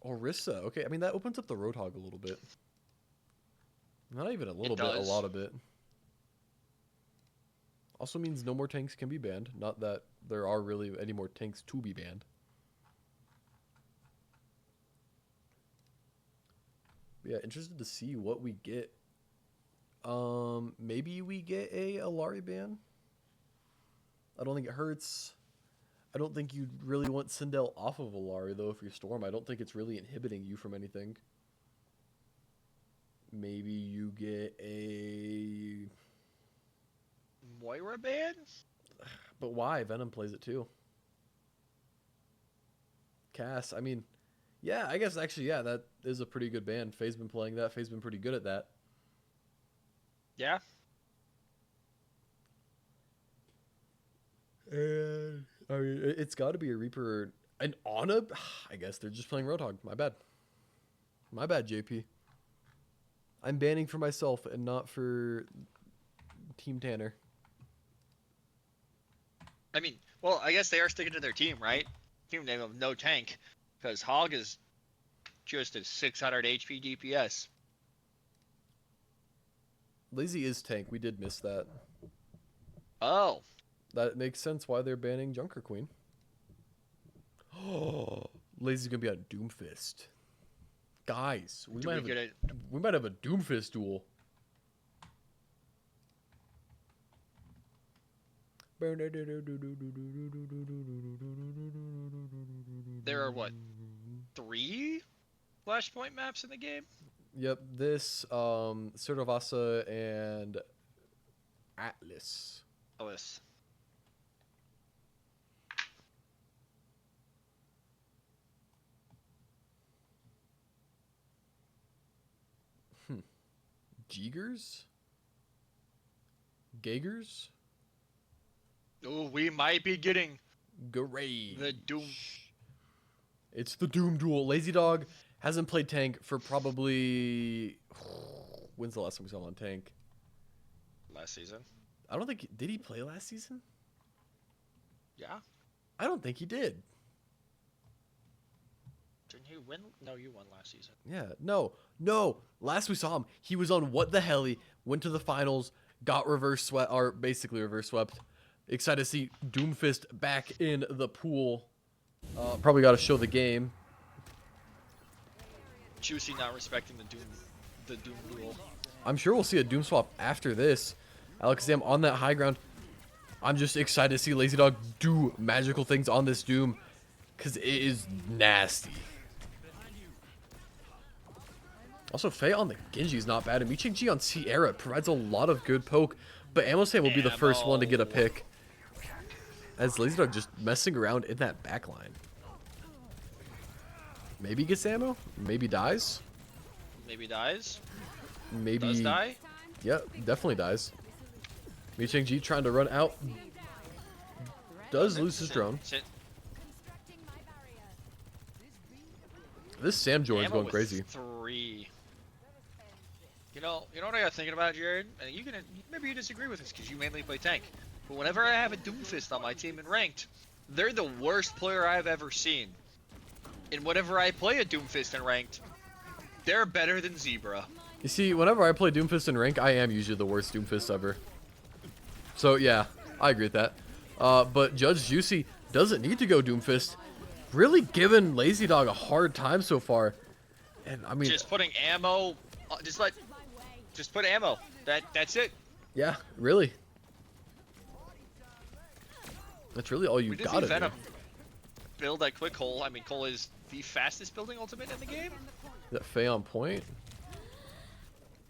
[SPEAKER 1] Orisa. Okay, I mean that opens up the Roadhog a little bit. Not even a little bit, a
[SPEAKER 2] does.
[SPEAKER 1] lot of bit. Also means no more tanks can be banned. Not that there are really any more tanks to be banned. But yeah, interested to see what we get. Maybe we get a Alari ban. I don't think it hurts. I don't think you'd really want Sindel off of Alari though if you're Storm. I don't think it's really inhibiting you from anything. Maybe you get a...
[SPEAKER 2] Moira ban?
[SPEAKER 1] But why? Venom plays it too. Cass, I mean, yeah, I guess actually, yeah, that is a pretty good ban. Faye's been playing that. Faye's been pretty good at that.
[SPEAKER 2] Yeah.
[SPEAKER 1] And I mean, it's got to be a Reaper and Ana. I guess they're just playing Roadhog. My bad. My bad, JP. I'm banning for myself and not for Team Tanner.
[SPEAKER 2] I mean, well, I guess they are sticking to their team, right? Team name of no tank, because Hog is just a 600 HP DPS.
[SPEAKER 1] Lazy is tank. We did miss that.
[SPEAKER 2] Oh,
[SPEAKER 1] That makes sense why they're banning Junker Queen. Oh, Lazy's gonna be on Doomfist. Guys, we might have a Doomfist duel.
[SPEAKER 2] there are what, 3 Flashpoint maps in the game?
[SPEAKER 1] Yep, this Surdavasa and Atlas.
[SPEAKER 2] Alice.
[SPEAKER 1] Jeegers? Gagers?
[SPEAKER 2] Oh, we might be getting
[SPEAKER 1] Garage.
[SPEAKER 2] the Doom.
[SPEAKER 1] It's the Doom Duel. Lazy Dog hasn't played tank for probably. When's the last time we saw him on tank?
[SPEAKER 2] Last season.
[SPEAKER 1] I don't think. Did he play last season?
[SPEAKER 2] Yeah.
[SPEAKER 1] I don't think he did.
[SPEAKER 2] Didn't he win? No, you won last season.
[SPEAKER 1] Yeah. No. No. Last we saw him, he was on What the Helly, went to the finals, got reverse swept, or basically reverse swept. Excited to see Doomfist back in the pool. Probably got to show the game.
[SPEAKER 2] Juicy not respecting the Doom duel.
[SPEAKER 1] I'm sure we'll see a Doom swap after this. Alakazam on that high ground. I'm just excited to see Lazy Dog do magical things on this Doom, because it is nasty. Also, Faye on the Genji is not bad, and Miching-G on Sierra provides a lot of good poke, but Amosay will be the first one to get a pick, as Lazy Dog just messing around in that backline. Maybe gets ammo, maybe dies.
[SPEAKER 2] Maybe dies.
[SPEAKER 1] Maybe
[SPEAKER 2] Does die.
[SPEAKER 1] Yeah, definitely dies. Miching-G trying to run out. Does lose his drone. This Sam Jordan's going crazy.
[SPEAKER 2] 3. You know what I got thinking about, Jared? And you can maybe you disagree with this because you mainly play tank. But whenever I have a Doomfist on my team in ranked, they're the worst player I've ever seen. And whenever I play a Doomfist in ranked, they're better than Zebra.
[SPEAKER 1] You see, whenever I play Doomfist in rank, I am usually the worst Doomfist ever. So yeah, I agree with that. But Judge Juicy doesn't need to go Doomfist. Really giving Lazy Dog a hard time so far. And I mean,
[SPEAKER 2] just putting ammo, just put ammo. That's it.
[SPEAKER 1] Yeah, really. That's really all you got to do.
[SPEAKER 2] Build that quick Cole. I mean, Cole is the fastest building ultimate in the game.
[SPEAKER 1] Is that Faye on point?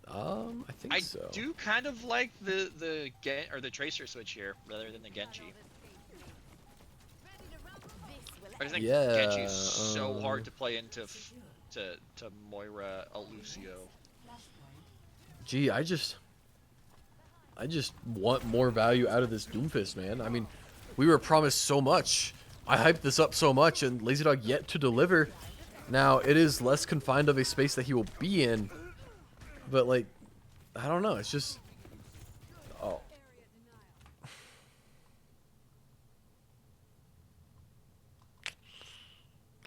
[SPEAKER 1] I think so.
[SPEAKER 2] I do kind of like the Tracer switch here rather than the Genji. I just think Genji is so hard to play into to Moira Lucio.
[SPEAKER 1] Gee, I just want more value out of this Doomfist, man. I mean, we were promised so much. I hyped this up so much, and Lazy Dog yet to deliver. Now, it is less confined of a space that he will be in, but, like, I don't know. It's just... Oh.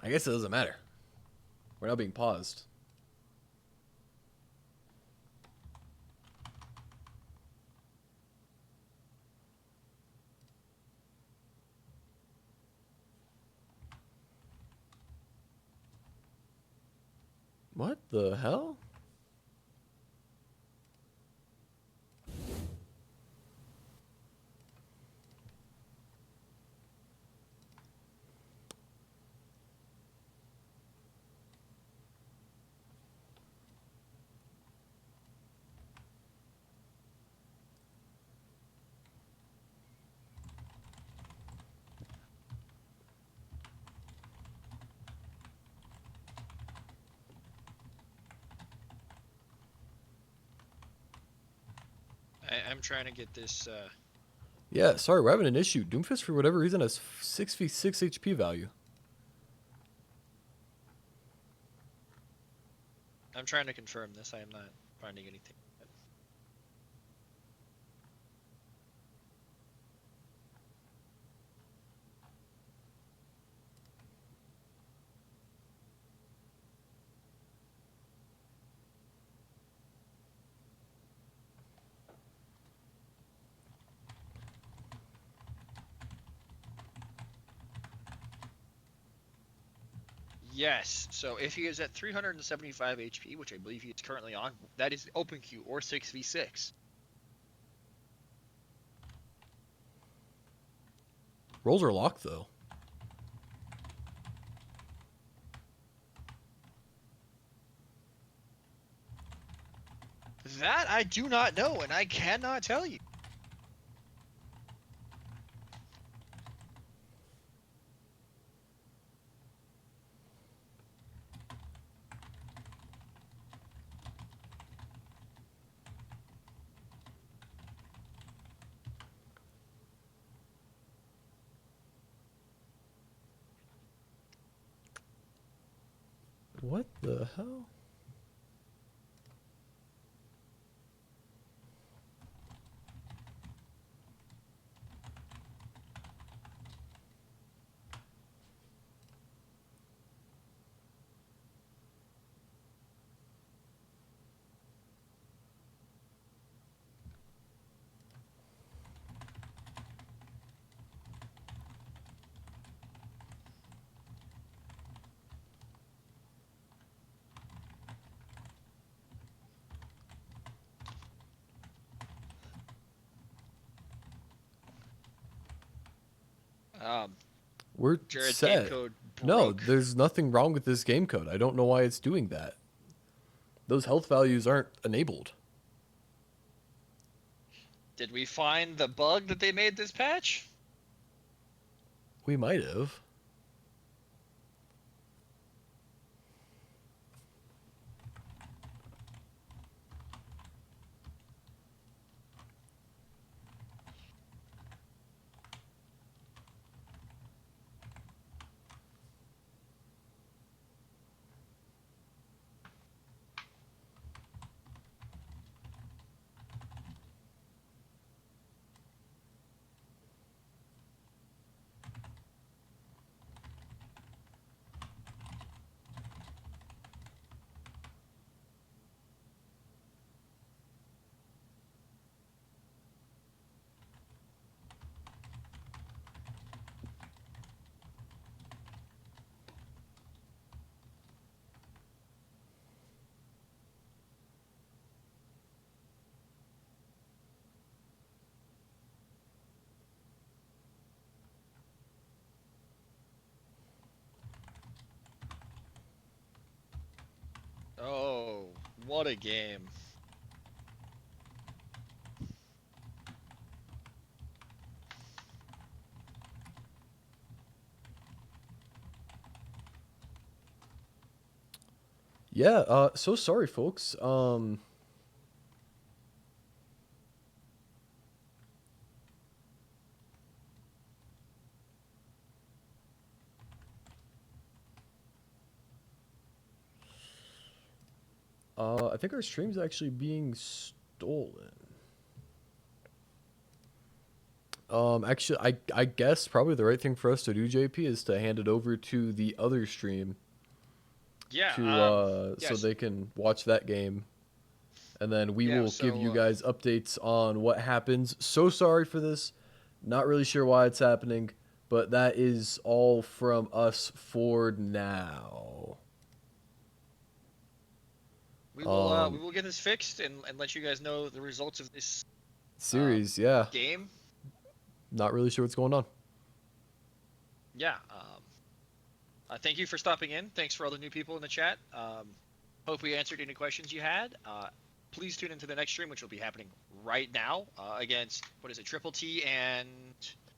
[SPEAKER 1] I guess it doesn't matter. We're not being paused. What the hell?
[SPEAKER 2] I'm trying to get this.
[SPEAKER 1] Yeah, sorry, we're having an issue. Doomfist, for whatever reason, has 6v6 HP value.
[SPEAKER 2] I'm trying to confirm this. I am not finding anything. Yes, so if he is at 375 HP, which I believe he is currently on, that is open queue or 6v6.
[SPEAKER 1] Rolls are locked, though.
[SPEAKER 2] That I do not know, and I cannot tell you.
[SPEAKER 1] What the hell?
[SPEAKER 2] Um,
[SPEAKER 1] We're
[SPEAKER 2] Jared's game
[SPEAKER 1] set.
[SPEAKER 2] code
[SPEAKER 1] No,
[SPEAKER 2] broke.
[SPEAKER 1] there's nothing wrong with this game code. I don't know why it's doing that. Those health values aren't enabled.
[SPEAKER 2] Did we find the bug that they made this patch?
[SPEAKER 1] We might have.
[SPEAKER 2] Oh, what a game.
[SPEAKER 1] Yeah, so sorry folks. I think our stream's actually being stolen. Actually, I guess probably the right thing for us to do, JP, is to hand it over to the other stream
[SPEAKER 2] Yeah,
[SPEAKER 1] to so
[SPEAKER 2] yes.
[SPEAKER 1] they can watch that game, and then we
[SPEAKER 2] Yeah,
[SPEAKER 1] will give
[SPEAKER 2] so
[SPEAKER 1] you guys updates on what happens. So sorry for this. Not really sure why it's happening, but that is all from us for now.
[SPEAKER 2] we will get this fixed and let you guys know the results of this um
[SPEAKER 1] Series, yeah.
[SPEAKER 2] game.
[SPEAKER 1] Not really sure what's going on.
[SPEAKER 2] Yeah, thank you for stopping in. Thanks for all the new people in the chat. Hope we answered any questions you had. Please tune into the next stream, which will be happening right now against, what is it, Triple T and...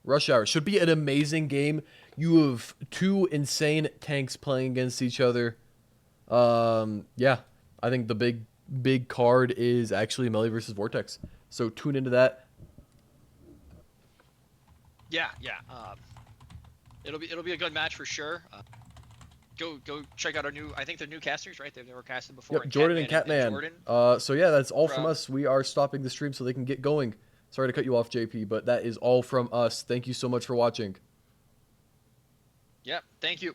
[SPEAKER 1] Rush Hour should be an amazing game. You have two insane tanks playing against each other. Yeah, I think the big card is actually Melee versus Vortex. So tune into that.
[SPEAKER 2] Yeah, yeah. It'll be a good match for sure. Go check out our new. I think they're new casters, right? They've never casted before.
[SPEAKER 1] Yep,
[SPEAKER 2] And
[SPEAKER 1] Jordan and
[SPEAKER 2] And
[SPEAKER 1] Catman.
[SPEAKER 2] Jordan
[SPEAKER 1] So yeah, that's all from
[SPEAKER 2] from.
[SPEAKER 1] us. We are stopping the stream so they can get going. Sorry to cut you off, JP, but that is all from us. Thank you so much for watching.
[SPEAKER 2] Yep. Thank you.